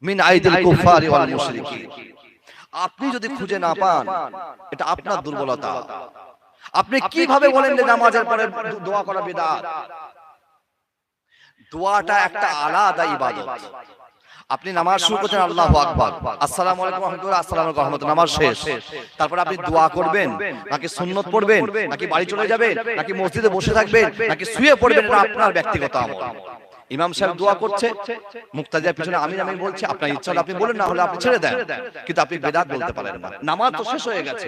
মিন আইদিল কুফারি ওয়াল মুশরিকিন, আপনি যদি খুঁজে না পান এটা আপনার দুর্বলতা। আপনি কিভাবে বলেন যে নামাজের পরে দোয়া করা বিদআত? দোয়াটা একটা আলাদা ইবাদত। আপনি নামাজ শুরু করছেন আল্লাহু আকবার, আসসালামু আলাইকুম ওয়া রাহমাতুল্লাহ, আসসালামু আলাইকুম ওয়া রাহমাতুল্লাহ, নামাজ শেষ। তারপর আপনি দোয়া করবেন নাকি সুন্নাত পড়বেন নাকি বাড়ি চলে যাবেন নাকি মসজিদে বসে থাকবেন নাকি শুয়ে পড়বেন, এটা আপনার ব্যক্তিগত আমল। ইমাম সাহেব দোয়া করছে, মুক্তাদির পিছনে আমিন আমিন বলছে, আপনার ইচ্ছা হলে আপনি বলেন, না হলে আপনি ছেড়ে দেন, কিন্তু আপনি বিদআত বলতে পারেন না। নামাজ তো শেষ হয়ে গেছে।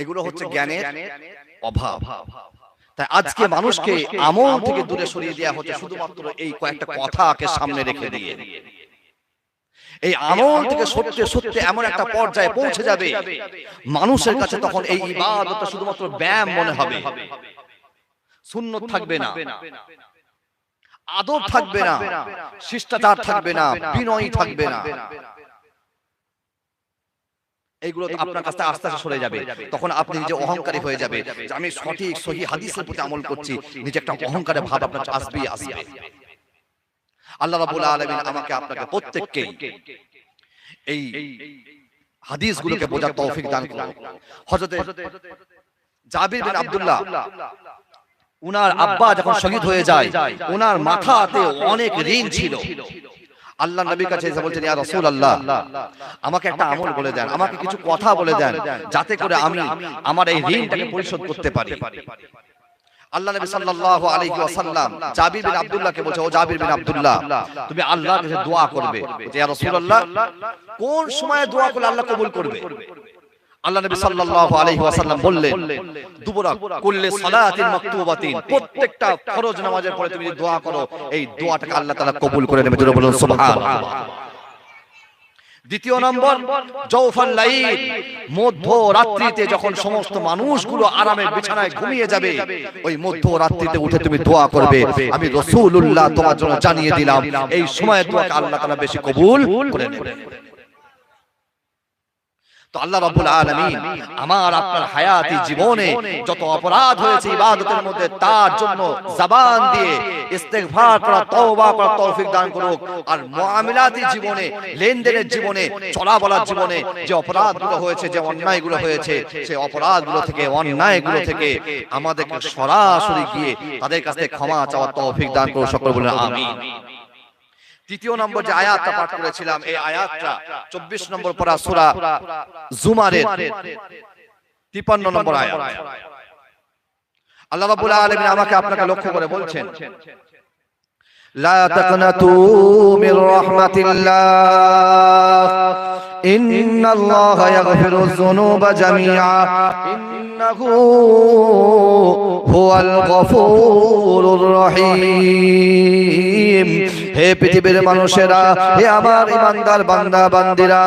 এগুলো হচ্ছে জ্ঞানের অভাব। তাই আজকে মানুষকে আমল থেকে দূরে সরিয়ে দেওয়া হচ্ছে শুধুমাত্র এই কয়েকটা কথাকে সামনে রেখে দিয়ে। এই আমল থেকে সত্যি সত্যি এমন একটা পর্যায়ে পৌঁছে যাবে মানুষের কাছে তখন এই ইবাদতটা শুধুমাত্র ব্যায়াম মনে হবে, সুন্নত থাকবে না, আদব থাকবে না, শিষ্টাচার থাকবে না, বিনয় থাকবে না। এইগুলো আপনার কাছে আস্তে আস্তে সরে যাবে। তখন আপনি নিজে অহংকারী হয়ে যাবে যে আমি সঠিক সহিহ হাদিসের প্রতি আমল করছি, নিজে একটা অহংকারের ভাব আপনার আসবেই আসবে। আল্লাহ রাব্বুল আলামিন আমাকে আপনাকে প্রত্যেককে এই হাদিসগুলোকে বোঝার তৌফিক দান করুন। হযরত জাবির বিন আব্দুল্লাহ, উনার আব্বা যখন শহীদ হয়ে যায়, উনার মাথাতে অনেক ঋণ ছিল। আল্লাহ নবীর কাছে এসে বলছেন, ইয়া রাসূলুল্লাহ, আমাকে একটা আমল বলে দেন, আমাকে কিছু কথা বলে দেন, যাতে করে আমি আমার এই ঋণটাকে পরিশোধ করতে পারি। আল্লাহ নবী সাল্লাল্লাহু আলাইহি ওয়াসাল্লাম জাবির বিন আব্দুল্লাহকে বলছে, ও জাবির বিন আব্দুল্লাহ, তুমি আল্লাহর কাছে দোয়া করবে। ইয়া রাসূলুল্লাহ, কোন সময় দোয়া করলে আল্লাহ কবুল করবে? আল্লাহ নবী সাল্লাল্লাহু আলাইহি ওয়াসাল্লাম বললেন, দুবরা কুল্লি সালাতিন মাকতুবাতিন, প্রত্যেকটা ফরজ নামাজের পরে তুমি দোয়া করো, এই দোয়াটাকে আল্লাহ তাআলা কবুল করে নেবে। জোরে বলুন সুবহানাল্লাহ। দ্বিতীয় নম্বর, জওফাল লাইল, মধ্য রাত্রিতে যখন সমস্ত মানুষগুলো আরামের বিছানায় ঘুমিয়ে যাবে, ওই মধ্য রাত্রিতে উঠে তুমি দোয়া করবে। আমি রাসূলুল্লাহ তোমার জন্য জানিয়ে দিলাম, এই সময়ের দোয়াকে আল্লাহ তাআলা বেশি কবুল করে নেবেন। তো আল্লাহ রাব্বুল আলামিন আমার আপনার হায়াতি জীবনে যত অপরাধ হয়েছে ইবাদতের মধ্যে, তার জন্য জবান দিয়ে ইস্তিগফার করা, তওবা করা তৌফিক দান করুক। আর মুআমিলাতি জীবনে, লেনদেনের জীবনে, চলাবলার জীবনে যে অপরাধগুলো হয়েছে, যে অন্যায়গুলো হয়েছে, সেই অপরাধগুলো থেকে, অন্যায়গুলো থেকে আমাদেরকে সরাসরি গিয়ে তাদের কাছ থেকে ক্ষমা চাওয়ার তৌফিক দান করুক। সকলে বলেন আমিন। তৃতীয় নম্বর যে আয়াতটা পাঠ করেছিলাম, এই আয়াতটা 24 নম্বর পারা সূরা জুমারের 53 নম্বর আয়াত। আল্লাহ রাব্বুল আলামিন আমাকে আপনাকে লক্ষ্য করে বলছেন, লা তাকনাতু মির রাহমাতিল্লাহ, ইন্নাল্লাহা ইয়াগফিরুয যুনুবা জামিআ, ইন্নাহু হুয়াল গফুরুর রহিম। হে পৃথিবীর মানুষেরা, হে আমার ইমানদার বান্দা বান্দিরা,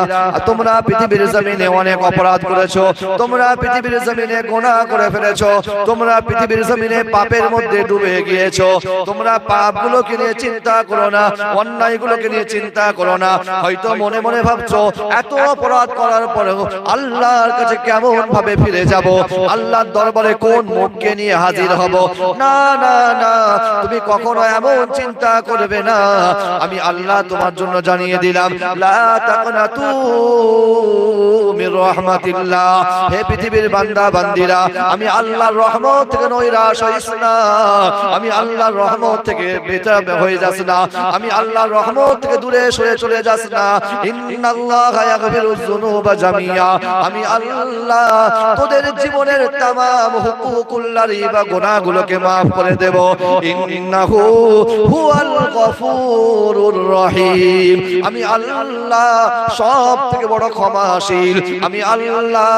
তোমরা পৃথিবীর জমিনে অনেক অপরাধ করেছো, তোমরা পৃথিবীর জমিনে গুনাহ করে ফেলেছো, তোমরা পৃথিবীর জমিনে পাপের মধ্যে ডুবে গিয়েছো। তোমরা পাপগুলোকে নিয়ে চিন্তা করো না, অন্যায়গুলোকে নিয়ে চিন্তা করো না। হয়তো মনে মনে ভাবছো এত অপরাধ করার পরেও আল্লাহর কাছে কেমন ভাবে ফিরে যাব, আল্লাহর দরবারে কোন মুখকে নিয়ে হাজির হব। না না না, তুমি কখনো এমন চিন্তা করবে না। আমি আল্লাহ তোমার জন্য জানিয়ে দিলাম, লা তাকনাতু মির রাহমাতিল্লাহ। হে পৃথিবীর বান্দা বান্দিরা, আমি আল্লাহর রহমত থেকে নৈরাশ হইস না, আমি আল্লাহর রহমত থেকে বেতাব হয়ে যাস না, আমি আল্লাহর রহমত থেকে দূরে সরে চলে যাস না। ইন্নাল্লাহা ইয়াগফিরুয যুনুবা জামিয়া। আমি আল্লাহ তোদের জীবনের तमाम হুকুকুল্লাহি বা গুনাহগুলোকে maaf করে দেব। ইন্নাহু হুয়াল গফুরুর রহিম। আমি আল্লাহ সব থেকে বড় ক্ষমাশীল, আমি আল্লাহ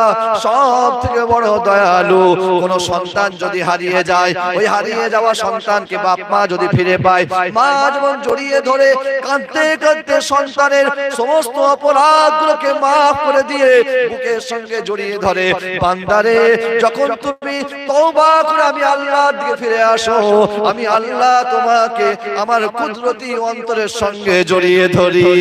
সব থেকে বড় দয়ালু। কোন সন্তান যদি হারিয়ে যায়, ওই হারিয়ে যাওয়া সন্তানকে বাপ মা যদি ফিরে পায়, মা যেমন জড়িয়ে ধরে কাঁদতে কাঁদতে সন্তানের সমস্ত অপরাধগুলোকে maaf করে দিয়ে বুকের সঙ্গে জড়িয়ে ধরে, বান্দারে যখন তুমি তওবা করে আমি আল্লাহর দিকে ফিরে আসো, আমি আল্লাহ তোমাকে আমার কুদরতি অন্তরের সঙ্গে জড়িয়ে ধরি।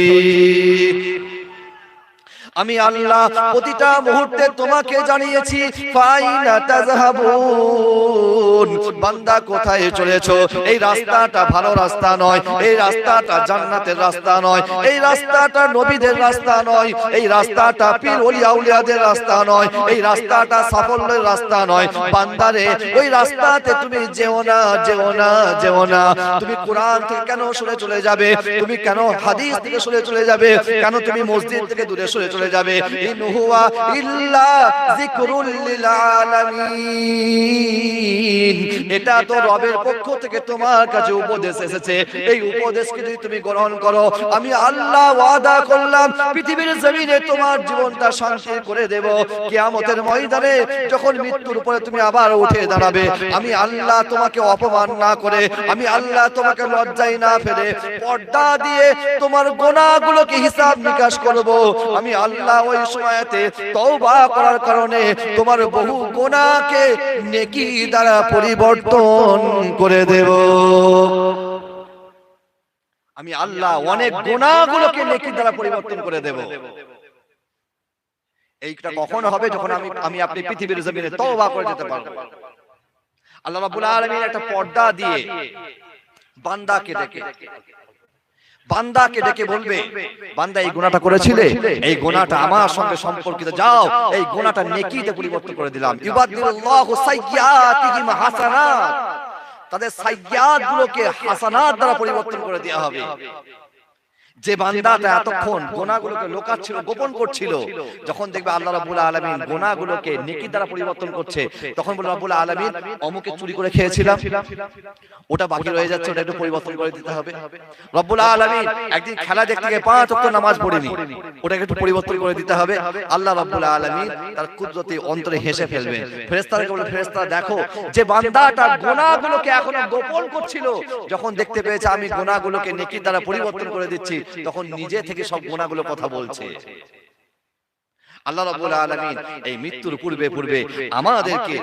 আমি আল্লাহ প্রতিটা মুহূর্তে তোমাকে জানিয়েছি, ফাইনা তাযহাবুন, বান্দা কোথায় চলেছো? এই রাস্তাটা ভালো রাস্তা নয়, এই রাস্তাটা জান্নাতের রাস্তা নয়, এই রাস্তাটা নবীদের রাস্তা নয়, এই রাস্তাটা পীর ওলি আউলিয়াদের রাস্তা নয়, এই রাস্তাটা সাফল্যের রাস্তা নয়। বান্দারে ওই রাস্তাতে তুমি যেও না, যেও না, যেও না। তুমি কোরআন থেকে কেন সরে চলে যাবে? তুমি কেন হাদিস থেকে সরে চলে যাবে? কেন তুমি মসজিদ থেকে দূরে সরে চলে যাবে? ইন হুয়া ইল্লা যিকরুল লিল আলামিন। এটা তো রবের পক্ষ থেকে তোমার কাছে উপদেশ এসেছে। এই উপদেশকে যদি তুমি গ্রহণ করো, আমি আল্লাহ ওয়াদা করলাম পৃথিবীর জমিনে তোমার জীবনটা শান্তি করে দেব। কিয়ামতের ময়দানে যখন মৃত্যুর উপরে তুমি আবার উঠে দাঁড়াবে, আমি আল্লাহ তোমাকে অপমান না করে, আমি আল্লাহ তোমাকে লজ্জায় না ফেলে পর্দা দিয়ে তোমার গুনাহগুলোকে হিসাব নিকাশ করব। আমি আল্লাহ ওই সময়তে তওবা করার কারণে তোমার বহু গুনাহকে নেকি দ্বারা পরিবর্তন করে দেব। আমি আল্লাহ অনেক গুনাহগুলোকে নেকি দ্বারা পরিবর্তন করে দেব। এইটা কখন হবে? যখন আমি আপনি পৃথিবীর জমিনে তওবা করে যেতে পারবো। আল্লাহ রাব্বুল আলামিন একটা পর্দা দিয়ে বান্দাকে ডেকে বলবে, বান্দা এই গুনাহটা করেছিলে, এই গুনাহটা আমার সঙ্গে সম্পর্কিত, যাও এই গুনাহটা নেকিতে পরিবর্তন করে দিলাম। ইউবাদদিলুল্লাহু সাইয়্যাতিহিম হাসানাত, তাদের সাইয়্যাত গুলোকে হাসানাত দ্বারা পরিবর্তন করে দেওয়া হবে। যে বান্দাটা এতক্ষণ গুনাহগুলোকে লুকাচ্ছিল, গোপন করছিল, যখন দেখবে আল্লাহ রাব্বুল আলামিন গুনাহগুলোকে নেকি দ্বারা পরিবর্তন করছে, তখন বলে রাব্বুল আলামিন অমুকে চুরি করে খেয়েছিলাম, ওটা বাকি রয়ে যাচ্ছে, ওটা একটু পরিবর্তন করে দিতে হবে। রাব্বুল আলামিন একদিন খেলা দেখতে গিয়ে 5 ওয়াক্ত নামাজ পড়েনি, ওটাকে একটু পরিবর্তন করে দিতে হবে। আল্লাহ রাব্বুল আলামিন তার কুদরতি অন্তরে হেসে ফেলবেন। ফেরেশতাদেরকে বলে, ফেরেশতা দেখো, যে বান্দাটা গুনাহগুলোকে এখনো গোপন করছিল, যখন দেখতে পেয়েছে আমি গুনাহগুলোকে নেকি দ্বারা পরিবর্তন করে দিচ্ছি, তখন নিজে থেকে সব গুনাহগুলো কথা বলছে। আল্লাহ রাব্বুল আলামিন এই মৃত্যুর পূর্বে আমাদেরকে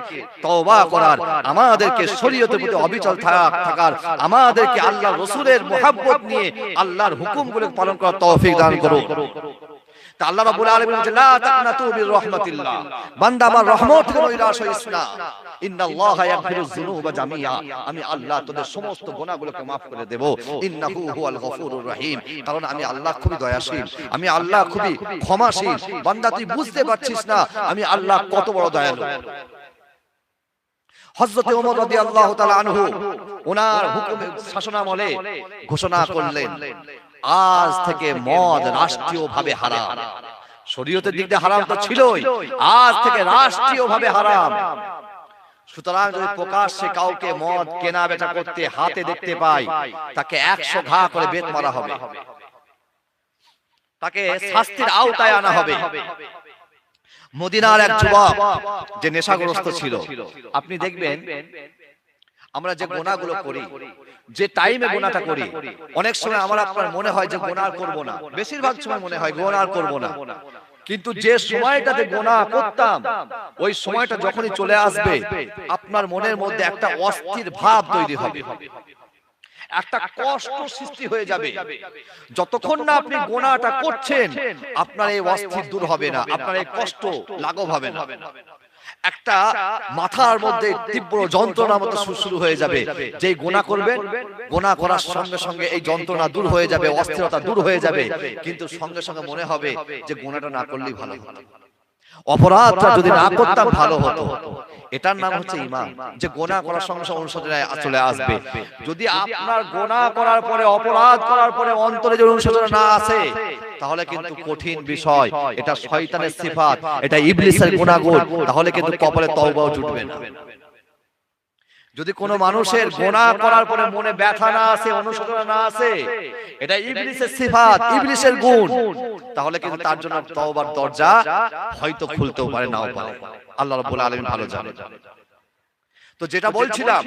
তওবা করার, আমাদেরকে শরীয়তের প্রতি অবিচল থাকার, আমাদেরকে আল্লাহর রাসূলের মুহাব্বত নিয়ে আল্লাহর হুকুমগুলো পালন করার তৌফিক দান করুন। তা আল্লাহ রাব্বুল আলামিন বলেন, লা তাকনাতু মির রাহমাতিল্লাহ, বান্দা আমার রহমত থেকে নৈরাশ হইস না। ইন্নাল্লাহা ইয়াগফিরুয যুনুবা জামিয়া, আমি আল্লাহ তোদের সমস্ত গুনাহগুলোকে maaf করে দেব। ইন্নাহু হুয়াল গফুরুর রহিম, কারণ আমি আল্লাহ খুবই দয়াশীল, আমি আল্লাহ খুবই ক্ষমাশীল। বান্দা তুই বুঝতে পারছিস না আমি আল্লাহ কত বড় দয়ালু। হযরত ওমর রাদিয়াল্লাহু তাআলা আনহু ওনার হুকুমে শাসনামলে ঘোষণা করলেন, আজ থেকে মদ রাষ্ট্রীয়ভাবে হারাম। শরীয়তের দিক দিয়ে হারাম তো ছিলই, আজ থেকে রাষ্ট্রীয়ভাবে হারাম। সুতরাং যদি প্রকাশ্যে কাউকে মদ কেনা বেচা করতে হাতে দেখতে পাই, তাকে 100 ঘা করে বেত মারা হবে, তাকে শাস্তির আওতায় আনা হবে। মদিনার এক যুবক যে নেশাগ্রস্ত ছিল, আপনি দেখবেন আমরা যে গুনাহগুলো করি, যে টাইমে গুনাহটা করি, অনেক সময় আমার আপনার মনে হয় যে গুনাহ করব না, বেশিরভাগ সময় মনে হয় গুনাহ করব না, কিন্তু যে সময়টাতে গুনাহ করতাম ওই সময়টা যখনই চলে আসবে আপনার মনের মধ্যে একটা অস্থির ভাব তৈরি হবে, একটা কষ্ট সৃষ্টি হয়ে যাবে। যতক্ষণ না আপনি গুনাহটা করছেন আপনার এই অস্থির দূর হবে না, আপনার এই কষ্ট লাঘব হবে না, একটা মাথার মধ্যে তীব্র যন্ত্রণার মতো শুরু হয়ে যাবে। যেই গুনাহ করবেন, গুনাহ করার সঙ্গে সঙ্গে এই যন্ত্রণা দূর হয়ে যাবে, অস্থিরতা দূর হয়ে যাবে, কিন্তু সঙ্গে সঙ্গে মনে হবে যে গুনাহটা না করলেই ভালো হতো, অপরাধটা যদি না করতাম ভালো হতো। এটার নাম হচ্ছে ঈমান, যে গুনাহ করার সঙ্গে সঙ্গে অনুশোচনা চলে আসবে। যদি আপনার গুনাহ করার পরে, অপরাধ করার পরে অন্তরে যদি অনুশোচনা না আসে তাহলে কিন্তু কঠিন বিষয়, এটা শয়তানের সিফাত, এটা ইবলিসের গুনাহগুণ, তাহলে কিন্তু কপালে তওবাও জুটবে না। যদি কোনো মানুষের গুনাহ করার পরে মনে ব্যথা না আসে, অনুশোচনা না আসে, এটা ইবলিসের সিফাত, ইবলিসের গুণ, তাহলে কিন্তু তার জন্য তওবার দরজা হয়তো খুলতেও পারে, নাও পারে। আল্লাহ রাব্বুল আলামিন ভালো জানেন। তো যেটা বলছিলাম,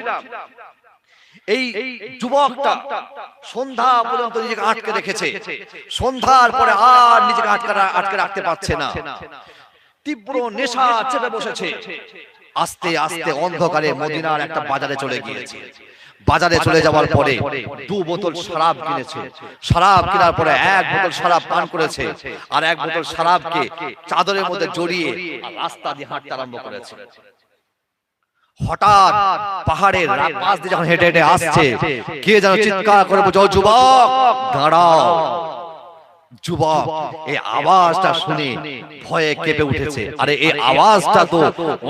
এই যুবকটা সন্ধ্যা পর্যন্ত নিজেকে আটকে রেখেছে, সন্ধ্যার পরে আর নিজেকে আটকে রাখতে পারছে না, তীব্র নেশা চেপে বসেছে। আস্তে আস্তে অন্ধকারে মদিনার একটা বাজারে চলে গিয়েছে। বাজারে চলে যাওয়ার পরে 2 বোতল শরাব কিনেছে। শরাব কেনার পরে 1 বোতল শরাব পান করেছে, আর 1 বোতল শরাবকে চাদরের মধ্যে জড়িয়ে রাস্তা দিয়ে হাঁটতে আরম্ভ করেছে। হঠাৎ পাহাড়ের পাশ দিয়ে যখন হেঁটে হেঁটে আসছে, কে যেন চিৎকার করে বলছে, ও যুবক দাঁড়াও। যুবক এই আওয়াজটা শুনে ভয়ে কেঁপে উঠেছে। আরে এই আওয়াজটা তো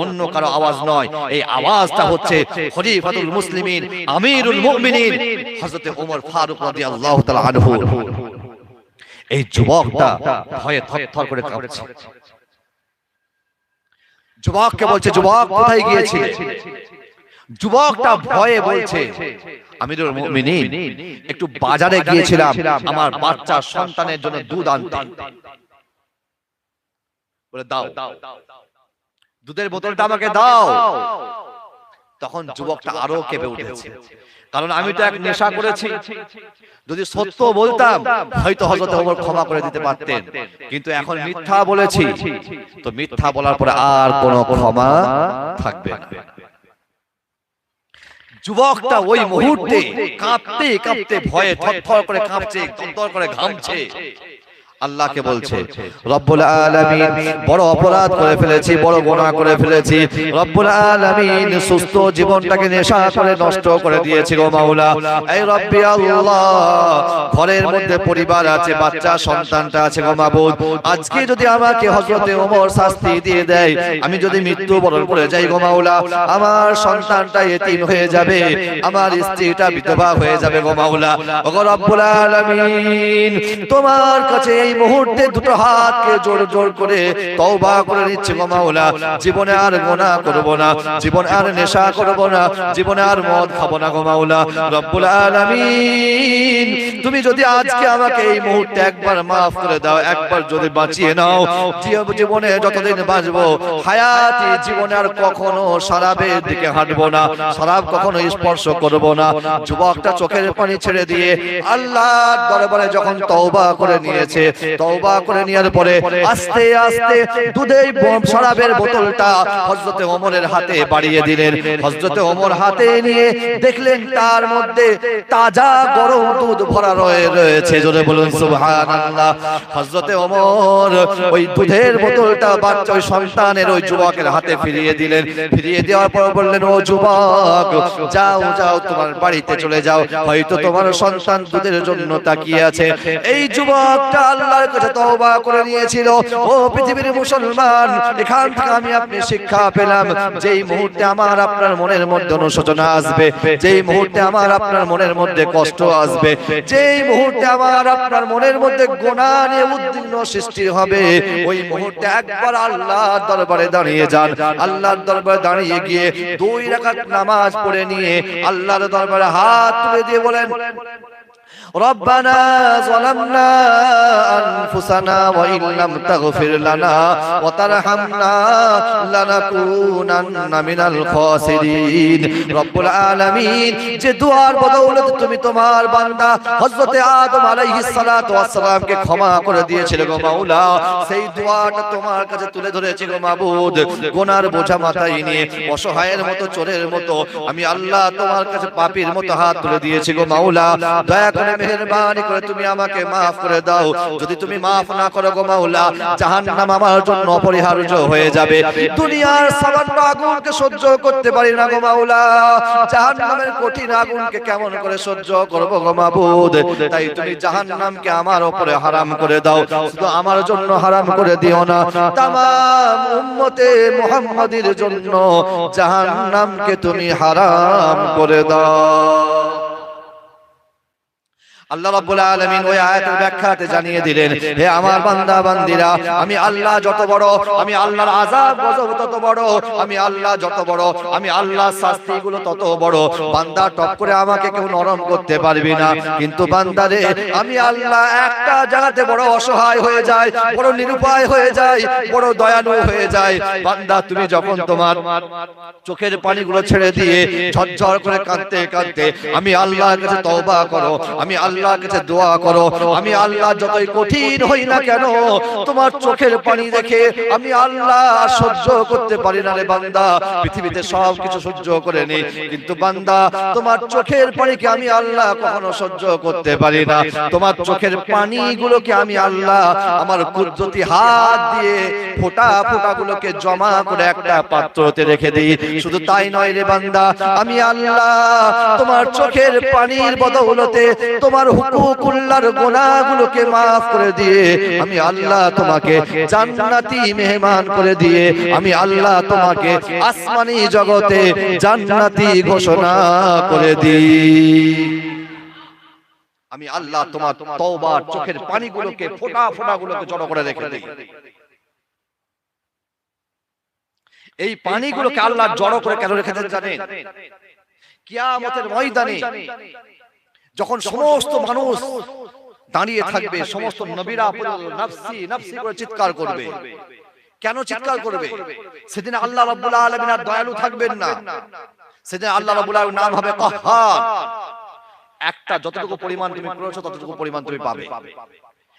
অন্য কারো আওয়াজ নয়, এই আওয়াজটা হচ্ছে খলিফাতুল মুসলিমিন, আমিরুল মুমিনিন হযরত ওমর ফারুক রাদিয়াল্লাহু তাআলা আনহু। এই যুবকটা ভয়ে থরথর করে কাঁপছে। যুবককে বলছে, যুবক কোথায় গিয়েছিলে? যুবকটা ভয়ে বলছে, আমিরুল মুমিনিন একটু বাজারে গিয়েছিলাম আমার বাচ্চা সন্তানের জন্য দুধ আনতে। বলে দাও, দুধের বোতলটা আমাকে দাও। তখন যুবকটা আরো কেঁপে উঠেছে, কারণ আমি তো এক নেশা করেছি, যদি সত্য বলতাম হয়তো হযরত ওমর ক্ষমা করে দিতে পারতেন, কিন্তু এখন মিথ্যা বলেছি, তো মিথ্যা বলার পরে আর কোনো ক্ষমা থাকবে না। যুবকটা ওই মুহূর্তে কাঁপতে কাঁপতে ভয়ে থরথর করে কাঁপছে, থরথর করে ঘামছে। আল্লাহকে বলছে, রব্বুল আলামিন বড় অপরাধ করে ফেলেছি, বড় গুনাহ করে ফেলেছি। রব্বুল আলামিন সুস্থ জীবনটাকে নেশা করে নষ্ট করে দিয়েছি গো মাওলা। এই রব্বি আল্লাহ, ঘরের মধ্যে পরিবার আছে, বাচ্চা সন্তানটা আছে গো মাবুদ। আজকে যদি আমাকে হযরতে ওমর শাস্তি দিয়ে দেয়, আমি যদি মৃত্যুবরণ করে যাই গো মাওলা, আমার সন্তানটা এতিম হয়ে যাবে, আমার স্ত্রীটা বিধবা হয়ে যাবে গো মাওলা। ওগো রব্বুল আলামিন, তোমার কাছে এই মুহূর্তে দুটো হাতকে জোর জোর করে তওবা করে নিচ্ছি গো মাওলা। জীবনে আর গুনাহ করব না, জীবনে আর নেশা করব না, জীবনে আর মদ খাবো না গো মাওলা। রব্বুল আলামিন, তুমি যদি আজকে আমাকে এই মুহূর্তে একবার maaf করে দাও, একবার যদি বাঁচিয়ে নাও, জীবনে যতদিন বাঁচবো হায়াতি জীবনে আর কখনো শরাবের দিকে হাঁটবো না, শরাব কখনো স্পর্শ করব না। যুবকটা চোখের পানি ছেড়ে দিয়ে আল্লাহর দরবারে যখন তওবা করে নিয়েছে, তওবা করে নেওয়ার পরে আস্তে আস্তে দুধের শরাবের বোতলটা হযরতে ওমরের হাতে বাড়িয়ে দিলেন। হযরতে ওমর হাতে নিয়ে দেখলেন তার মধ্যে তাজা গরম দুধ ভরা রয়েছে। জোরে বলুন সুবহানাল্লাহ। হযরতে ওমর ওই দুধের বোতলটা বাচ্চা ওই সন্তানের ওই যুবকের হাতে ফিরিয়ে দিলেন। ফিরিয়ে দেওয়ার পর বললেন, ও যুবক যাও যাও, তোমার বাড়িতে চলে যাও, হয়তো তোমার সন্তান দুধের জন্য তাকিয়ে আছে। এই যুবকটা আল্লাহর কাছে তওবা করে নিয়েছিল। ও পৃথিবীর মুসলমান, এখান থেকে আমি আপনি শিক্ষা পেলাম, যেই মুহূর্তে আমার আপনার মনের মধ্যে অনুশোচনা আসবে, যেই মুহূর্তে আমার আপনার মনের মধ্যে কষ্ট আসবে, যেই মুহূর্তে আমার আপনার মনের মধ্যে গুনাহ নিয়ে উদ্বিগ্ন সৃষ্টি হবে, ওই মুহূর্তে একবার আল্লাহর দরবারে দাঁড়িয়ে যান। আল্লাহর দরবারে দাঁড়িয়ে গিয়ে 2 রাকাত নামাজ পড়ে নিয়ে আল্লাহর দরবারে হাত তুলে দিয়ে বলেন, ربنا ظلمنا أنفسنا وإن لم تغفر لنا وترحمنا لنكونن من الخاسرين رب العالمين যে দুয়ার বদৌলতে তুমি তোমার বান্দা হযরত আদম আলাইহিস সালাতু ওয়াস সালামকে ক্ষমা করে দিয়েছিলে গো মাওলা সেই দোয়াটা তোমার কাছে তুলে ধরেছি গো মাবুদ গুনার বোঝা মাথায় নিয়ে অসহায়ের মতো চোরের মতো আমি আল্লাহ তোমার কাছে পাপীর মতো হাত তুলে দিয়েছি গো মাওলা দয়া করে মেহেরবানি করে তুমি আমাকে maaf করে দাও যদি তুমি maaf না করো গো মাওলা জাহান্নাম আমার জন্য অপরিহার্য হয়ে যাবে দুনিয়ার সামান্য আগুনকে সহ্য করতে পারি না গো মাওলা জাহান্নামের কঠিন আগুনকে কেমন করে সহ্য করব গো মাবুদ তাই তুমি জাহান্নামকে আমার উপরে হারাম করে দাও শুধু আমার জন্য হারাম করে দিও না तमाम উম্মতে মুহাম্মাদের জন্য জাহান্নামকে তুমি হারাম করে দাও আল্লাহ রাব্বুল আলামিন ওই আয়াতের ব্যাখ্যাতে জানিয়ে দিলেন হে আমার বান্দা বান্দীরা আমি আল্লাহ যত বড় আমি আল্লাহর আযাব গজব তত বড় আমি আল্লাহ যত বড় আমি আল্লাহর শাস্তিগুলো তত বড় বান্দা টপ করে আমাকে কেউ নরম করতে পারবে না কিন্তু বান্দারে আমি আল্লাহ একটা জায়গাতে বড় অসহায় হয়ে যায় বড় নিরুপায় হয়ে যায় বড় দয়ালু হয়ে যায় বান্দা তুমি যখন তোমার চোখের পানিগুলো ছেড়ে দিয়ে ঝরঝর করে কাঁদতে কাঁদতে আমি আল্লাহর কাছে তওবা করো আমি আল্লাহর কাছে দোয়া করো আমি আল্লাহ যতই কঠিন হই না কেন তোমার চোখের পানি দেখে আমি আল্লাহ সহ্য করতে পারি না রে বান্দা পৃথিবীতে সব কিছু সহ্য করে নেই কিন্তু বান্দা তোমার চোখের পানিকে আমি আল্লাহ কখনো সহ্য করতে পারি না তোমার চোখের পানিগুলোকে আমি আল্লাহ আমার কুদরতি হাত দিয়ে ফোঁটা ফোঁটা গুলোকে জমা করে একটা পাত্রতে রেখে দিই শুধু তাই নয় রে বান্দা আমি আল্লাহ তোমার চোখের পানির বদৌলতে তোমার হুকুকুল্লাহর গুনাহগুলোকে maaf করে দিয়ে আমি আল্লাহ তোমাকে জান্নাতি মেহমান করে দিয়ে আমি আল্লাহ তোমাকে আসমানি জগতে জান্নাতি ঘোষণা করে দিই আমি আল্লাহ তোমার তওবার চোখের পানিগুলোকে ফোঁটা ফোঁটা গুলোকে জড়ো করে রেখে দিই এই পানিগুলোকে আল্লাহ জড়ো করে কেন রেখে দেন জানেন কিয়ামতের ময়দানে যখন সমস্ত মানুষ দাঁড়িয়ে থাকবে সমস্ত নবীরা নফসি নফসি করে চিৎকার করবে কেন চিৎকার করবে সেদিন আল্লাহ রাব্বুল আলামিন আর দয়ালু থাকবেন না সেদিন আল্লাহ রাব্বুল আলামিন নাম হবে কাহ্হার একটা যতটুকু পরিমাণ তুমি করেছো ততটুকু পরিমাণ তুমি পাবে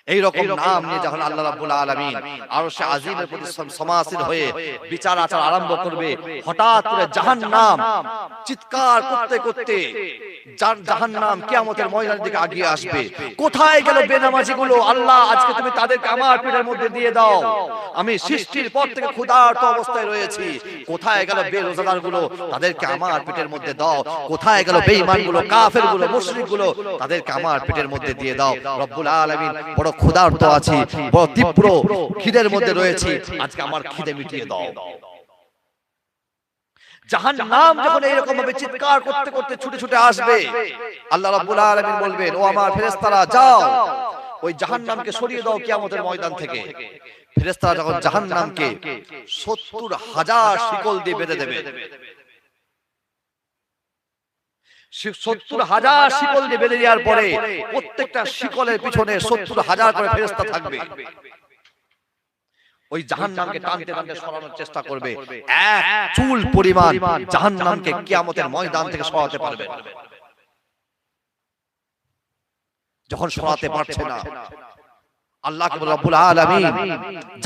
এই রকম নাম নিয়ে যখন আল্লাহ রাব্বুল আলামিন আরশে আজিমের প্রতি সমাসীন হয়ে বিচার আচার আরম্ভ করবে হঠাৎ করে জাহান্নাম চিৎকার করতে করতে জাহান্নাম কিয়ামতের ময়দানের দিকে আগিয়ে আসবে কোথায় গেল বেনামাজিগুলো আল্লাহ আজকে তুমি তাদেরকে আমার পেটের মধ্যে দিয়ে দাও আমি সৃষ্টির পর থেকে ক্ষুধার্ত অবস্থায় রয়েছি কোথায় গেল বেরোজাদারগুলো তাদেরকে আমার পেটের মধ্যে দাও কোথায় গেল বেঈমানগুলো কাফেরগুলো মুশরিকগুলো তাদেরকে আমার পেটের মধ্যে দিয়ে দাও রব্বুল আলামিন বড় ক্ষুধার্ত আছি বড় তীব্র খিদের মধ্যে রয়েছি আজকে আমার খিদে মিটিয়ে দাও জাহান্নাম যখন এরকম ভাবে চিৎকার করতে করতে ছুটে ছুটে আসবে আল্লাহ রাব্বুল আলামিন বলবেন ও আমার ফেরেশতারা যাও ওই জাহান্নামকে সরিয়ে দাও কিয়ামতের ময়দান থেকে ফেরেশতারা যখন জাহান্নামকে ৭০,০০০ শিকল দিয়ে বেঁধে দেবে ৭০,০০০ শিকল দিয়ে বেঁধে দেওয়ার পরে প্রত্যেকটা শিকলের পিছনে ৭০,০০০ করে ফেরেশতা থাকবে ওই জাহান্নামকে টানতে টানতে সরানোর চেষ্টা করবে এক চুল পরিমাণ জাহান্নামকে কিয়ামতের ময়দান থেকে সরাতে পারবে যখন সরাতে পারছে না আল্লাহ রাব্বুল আলামিন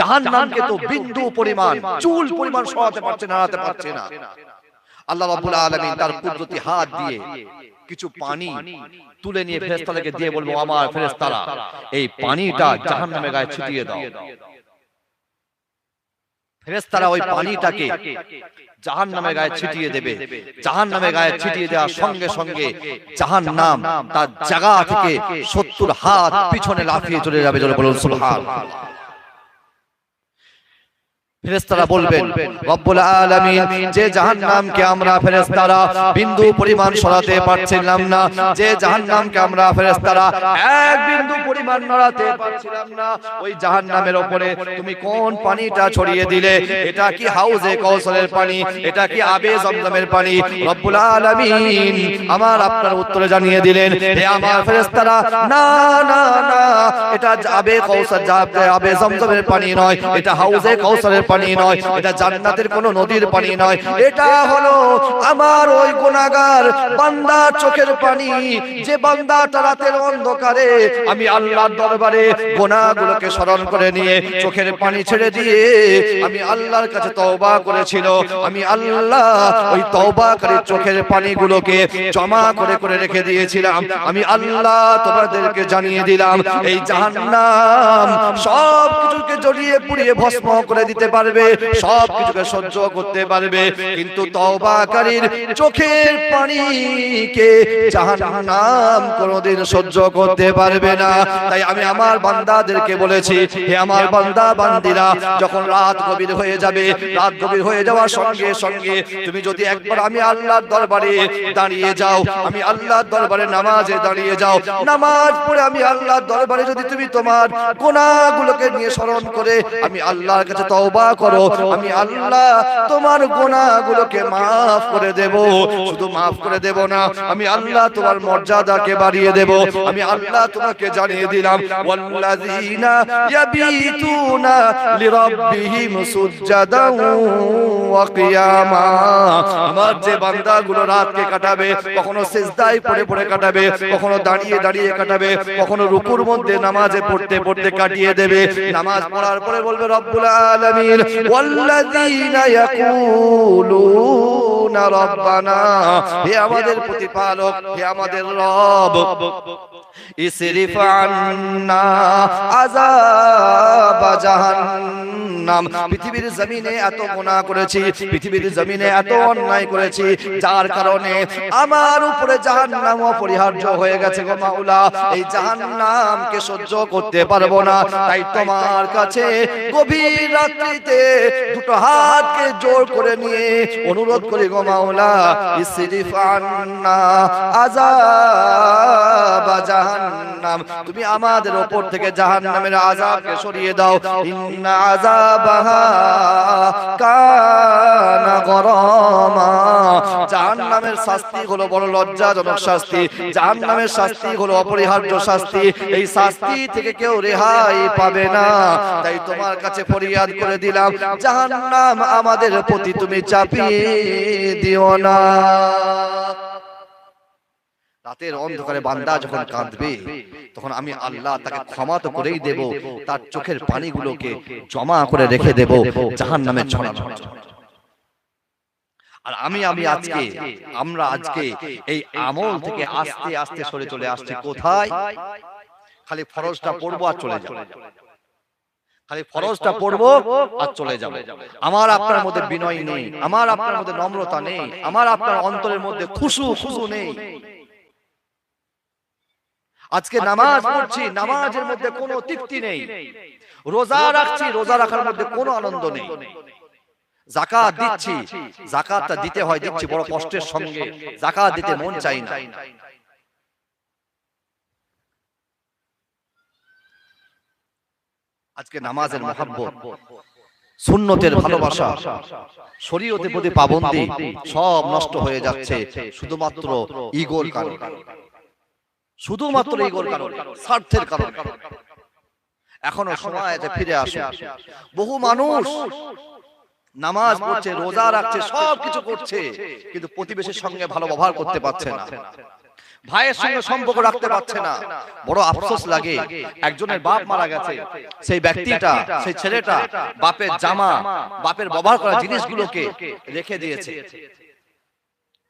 জাহান্নামকে তো বিন্দু পরিমাণ চুল পরিমাণ সরাতে পারছে না নাড়াতে পারছে না আল্লাহ রাব্বুল আলামিন তার কুদরতি হাত দিয়ে কিছু পানি তুলে নিয়ে ফেরেশতাদেরকে দিয়ে বলবো আমার ফেরেশতারা এই পানিটা জাহান্নামের গায়ে ছিটিয়ে দাও ফেরেশতারা ওই পানিটাকে জাহান্নামের গায়ে ছিটিয়ে দেবে জাহান্নামের গায়ে ছিটিয়ে দেওয়ার সঙ্গে সঙ্গে জাহান্নাম তার জায়গা থেকে ৭০ হাত পিছনে লাফিয়ে চলে যাবে জোরে বলুন সুবহানাল্লাহ ফেরেশতারা বলবেন রব্বুল আলামিন যে জাহান্নামকে আমরা ফেরেশতারা বিন্দু পরিমাণ সরাতে পারছিলাম না, যে জাহান্নামকে আমরা ফেরেশতারা এক বিন্দু পরিমাণ নড়াতে পারছিলাম না, ওই জাহান্নামের উপরে তুমি কোন পানিটা ছড়িয়ে দিলে? এটা কি হাউজে কাউসারের পানি? এটা কি আবে জমজমের পানি? রব্বুল আলামিন আমার আপনার উত্তরে জানিয়ে দিলেন, হে আমার ফেরেশতারা, না না না, এটা আবে কাউসার, আবে জমজমের পানি নয়, এটা হাউজে কাউসারের পানি নয়, এটা জান্নাতের কোন নদীর পানি নয়, এটা হলো আমার ওই গুনাহগার বান্দার চোখের পানি, যে বান্দাটা রাতের অন্ধকারে আমি আল্লাহর দরবারে গুনাহগুলোকে স্মরণ করে নিয়ে চোখের পানি ছেড়ে দিয়ে আমি আল্লাহর কাছে তওবা করেছিল। আমি আল্লাহ ওই তওবাকারী চোখের পানিগুলোকে জমা করে করে রেখে দিয়েছিলাম। আমি আল্লাহ তোমাদেরকে জানিয়ে দিলাম, এই জাহান্নাম সব কিছুকে জড়িয়ে পুড়িয়ে ভস্ম করে দিতে পারবে, সব কিছুকে সহ্য করতে পারবে, কিন্তু তওবাকারীর চোখের পানিকে জাহান্নাম কোনোদিন সহ্য করতে পারবে না। তাই আমি আমার বান্দাদেরকে বলেছি, হে আমার বান্দা বান্দিরা, যখন রাত গভীর হয়ে যাবে, রাত গভীর হয়ে যাওয়ার সঙ্গে সঙ্গে তুমি যদি একবার আমি আল্লাহর দরবারে দাঁড়িয়ে যাও, আমি আল্লাহর দরবারে নামাজে দাঁড়িয়ে যাও, নামাজ পড়ে আমি আল্লাহর দরবারে যদি তুমি তোমার গুনাহগুলোকে নিয়ে স্মরণ করে আমি আল্লাহর কাছে তওবা করো, আমি আল্লাহ তোমার গুনাহগুলোকে maaf করে দেব। শুধু maaf করে দেব না, আমি আল্লাহ তোমার মর্যাদাকে বাড়িয়ে দেব। আমি আল্লাহ তোমাকে জানিয়ে দিলাম, ওয়াল্লাযীনা ইয়াবিতুনা লিরাব্বিহিম সুজদান ওয়া কিয়ামা, আমার যে বান্দাগুলো রাতকে কাটাবে, কখনো সিজদায় পড়ে পড়ে কাটাবে, কখনো দাঁড়িয়ে দাঁড়িয়ে কাটাবে, কখনো রুকুর মধ্যে নামাজে পড়তে পড়তে কাটিয়ে দেবে, নামাজ পড়ার পরে বলবে রব্বুল আলামিন ওয়াল্লাযীনা ইয়াকুলুনা রব্বানা, হে আমাদের প্রতিপালক, হে আমাদের রব, ইসরিফ আন্না আযাব জাহান্নাম, পৃথিবীর জমিনে এত গুনাহ করেছি, পৃথিবীর জমিনে এত অন্যায় করেছি, যার কারণে আমার উপরে জাহান্নাম অপরিহার্য হয়ে গেছে গো মাওলা, এই জাহান্নামকে সহ্য করতে পারবো না। তাই তোমার কাছে গভীর রাত্রিতে দুটো হাতকে জোর করে নিয়ে অনুরোধ করি গো মাওলা, ইসরিফ আন্না আযাব জাহান্নাম, তুমি আমাদের উপর থেকে জাহান্নামের আযাবকে সরিয়ে দাও। ইন্না আযাবাহা কানা গরামা, জাহান্নামের শাস্তি হলো বড় লজ্জাজনক শাস্তি, জাহান্নামের শাস্তি হলো অপরিহার্য শাস্তি, এই শাস্তি থেকে কেউ রেহাই পাবে না। তাই তোমার কাছে ফরিয়াদ করে দিলাম, জাহান্নাম আমাদের প্রতি তুমি চাপিয়ে দিও না। রাতের অন্ধকারে বান্দা যখন কাঁদবে, তখন আমি আল্লাহ তাকে ক্ষমা তো করেই দেব, তার চোখের পানিগুলোকে জমা করে রেখে দেব জাহান্নামের ছড়ানোর জন্য। আর আমরা আজকে এই আমল থেকে আস্তে আস্তে সরে চলে আসছি কোথায়? খালি ফরজটা পড়বো আর চলে যাব, খালি ফরজটা পড়বো আর চলে যাব। আমার আপনার মধ্যে বিনয় নেই, আমার আপনার মধ্যে নম্রতা নেই, আমার আপনার অন্তরের মধ্যে খুশু নেই। আজকে নামাজ পড়ছি, নামাজের মধ্যে কোনো তৃপ্তি নেই, রোজা রাখছি, রোজা রাখার মধ্যে কোনো আনন্দ নেই, যাকাত দিচ্ছি, যাকাতটা দিতে হয়, দিচ্ছি বড় কষ্টের সঙ্গে, যাকাত দিতে মন চাই না। আজকে নামাজের মহব্বত, সুন্নতের ভালোবাসা, শরীয়তের প্রতি পাবন্দি সব নষ্ট হয়ে যাচ্ছে শুধুমাত্র ইগোর কারণে, শুধুমাত্র ইগোর কারণে, স্বার্থের কারণে। এখনো সময় আছে, ফিরে আসুন। বহু মানুষ নামাজ পড়ছে, রোজা রাখছে, সবকিছু করছে, কিন্তু প্রতিবেশীর সঙ্গে ভালো ব্যবহার করতে পারছে না, ভাইয়ের সঙ্গে সম্পর্ক রাখতে পারছে না। বড় আফসোস লাগে, একজনের বাপ মারা গেছে, সেই ব্যক্তিটা, সেই ছেলেটা বাপের জামা, বাপের ব্যবহার করা জিনিসগুলোকে রেখে দিয়েছে।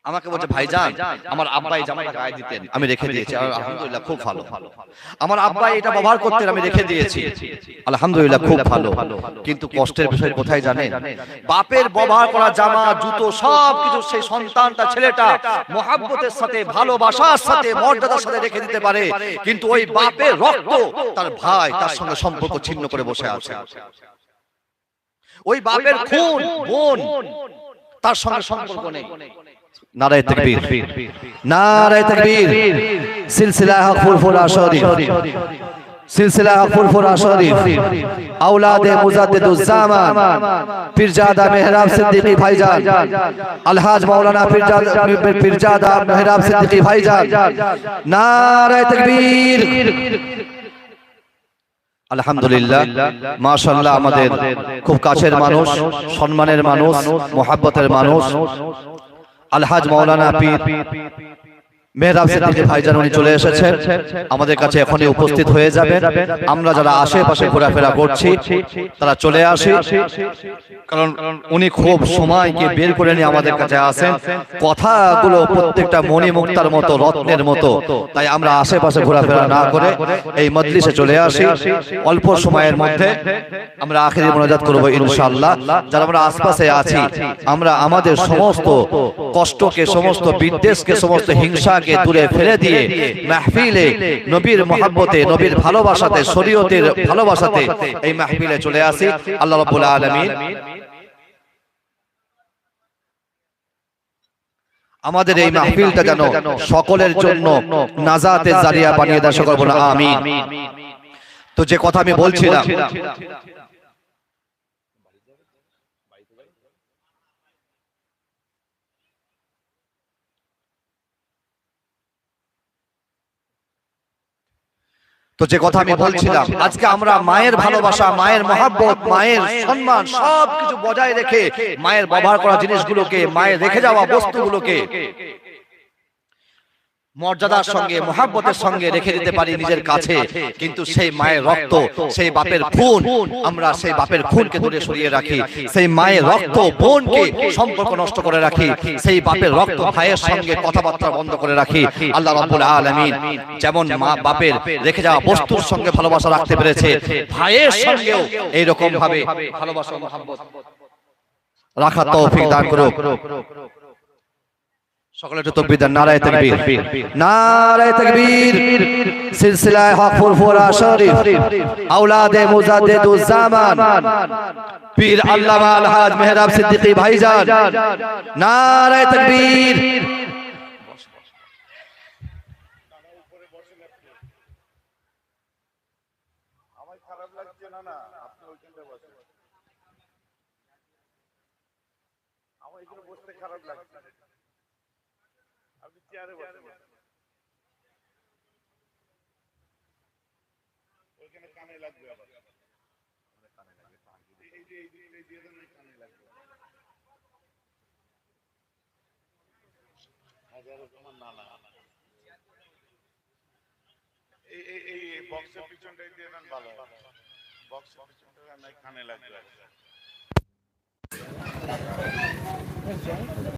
আমাকে বলছে, ভাইজান আমার আব্বাই জামাটা গায়ে দিতেন, আমি রেখে দিয়েছি, আলহামদুলিল্লাহ খুব ভালো। আমার আব্বাই এটা ব্যবহার করতেন, আমি রেখে দিয়েছি, আলহামদুলিল্লাহ খুব ভালো। কিন্তু কষ্টের বিষয় কোথায় জানেন? বাপের ব্যবহার করা জামা, জুতো, সবকিছু সেই সন্তানটা, ছেলেটা মহব্বতের সাথে, ভালোবাসার সাথে, মর্যাদার সাথে রেখে দিতে পারে, কিন্তু ওই বাপের রক্ত তার ভাই তার সঙ্গে সম্পর্ক ছিন্ন করে বসে আছে। ওই বাপের খুন বোন তার সঙ্গে সম্পর্ক নেই। নারায়ে তাকবীর, নারায়ে তাকবীর। সিলসিলা হক ফুরফুরা শরীফ, সিলসিলা হক ফুরফুরা শরীফ, আওলাদে মুজাদ্দিদুজ জামান পীরজাদা মেহরাব সিদ্দিকী ভাইজান, আলহাজ মাওলানা পীরজাদা মেহরাব সিদ্দিকী ভাইজান। নারায়ে তাকবীর। আলহামদুলিল্লাহ, মাশাআল্লাহ, আমাদের খুব কাছের মানুষ, সম্মানের মানুষ, মোহাব্বতের মানুষ আলহাজ মাওলানা পীর মেহরাব সিদ্দিকী ভাইজান উনি চলে এসেছেন আমাদের কাছে, এখনই উপস্থিত হয়ে যাবেন। আমরা যারা আশেপাশে ঘোরাফেরা করছি তারা চলে আসি, কারণ উনি খুব সময়কে বের করে নিয়ে আমাদের কাছে আসেন। কথাগুলো প্রত্যেকটা মণিমুক্তার মতো, রত্নের মতো, তাই আমরা আশেপাশে ঘোরাফেরা না করে এই মজলিসে চলে আসি। অল্প সময়ের মধ্যে আমরা আখিরি মোনাজাত করব ইনশাআল্লাহ। যারা আমরা আশপাশে আছি, আমরা আমাদের সমস্ত কষ্টকে, সমস্ত বিদ্বেষকে, সমস্ত হিংসাকে দূরে ফেলে দিয়ে মাহফিলে নবীর মহব্বতে, নবীর ভালোবাসাতে, শরীয়তের ভালোবাসাতে এই মাহফিলে চলে আসি। আল্লাহ রাব্বুল আলামিন আমাদের এই মাহফিলটা যেন সকলের জন্য নাজাতের জারিয়া বানিয়ে দেয়, সকল বলুন আমিন। তো যে কথা আমি বলছিলাম, আজকে আমরা মায়ের ভালোবাসা, মায়ের মহব্বত, মায়ের সম্মান সবকিছু বজায় রেখে মায়ের ব্যবহার করা জিনিসগুলোকে, মায়ের রেখে যাওয়া বস্তুগুলোকে মর্যাদার সঙ্গে, মহব্বতের সঙ্গে রেখে দিতে পারি নিজের কাছে, কিন্তু সেই মায়ের রক্ত, সেই বাপের খুন, আমরা সেই বাপের খুনকে দূরে সরিয়ে রাখি। সেই মায়ের রক্ত বোনকে সম্পর্ক নষ্ট করে রাখি, সেই বাপের রক্ত ভাইয়ের সঙ্গে কথাবার্তা বন্ধ করে রাখি। আল্লাহ রাব্বুল আলামিন যেমন মা বাপের রেখে যাওয়া বস্তুর সঙ্গে ভালোবাসা রাখতে পেরেছে, ভাইয়ের সঙ্গেও এইরকম ভাবে ভালোবাসা, মহব্বত রাখার তৌফিক দান করুক। সকলে একটু তাকবীর দেন। নারায়ে তাকবীর, নারায়ে তাকবীর। সিলসিলা হক ফুরফুরা শরীফ, আওলাদে মুজাদ্দিদুজ জামান পীর আল্লামা আলহাজ মেহরাব সিদ্দিকী ভাইজান। নারায়ে তাকবীর। আমার খারাপ লাগছে না, না আপনি ওইখানটা বসেন, আমার এখানে বসতে খারাপ লাগছে, আপনি চেয়ারে বসেন, ওইখানে কানে লাগবে, আবার কানে লাগবে, এই যে এই দিকটা দিয়ে দেন, কানে লাগবে। হাজারো তোমার নানা এই বক্সের পিছনটাই দিয়ে দেন, ভালো হবে। বক্সের পিছনটা কানে লাগবে।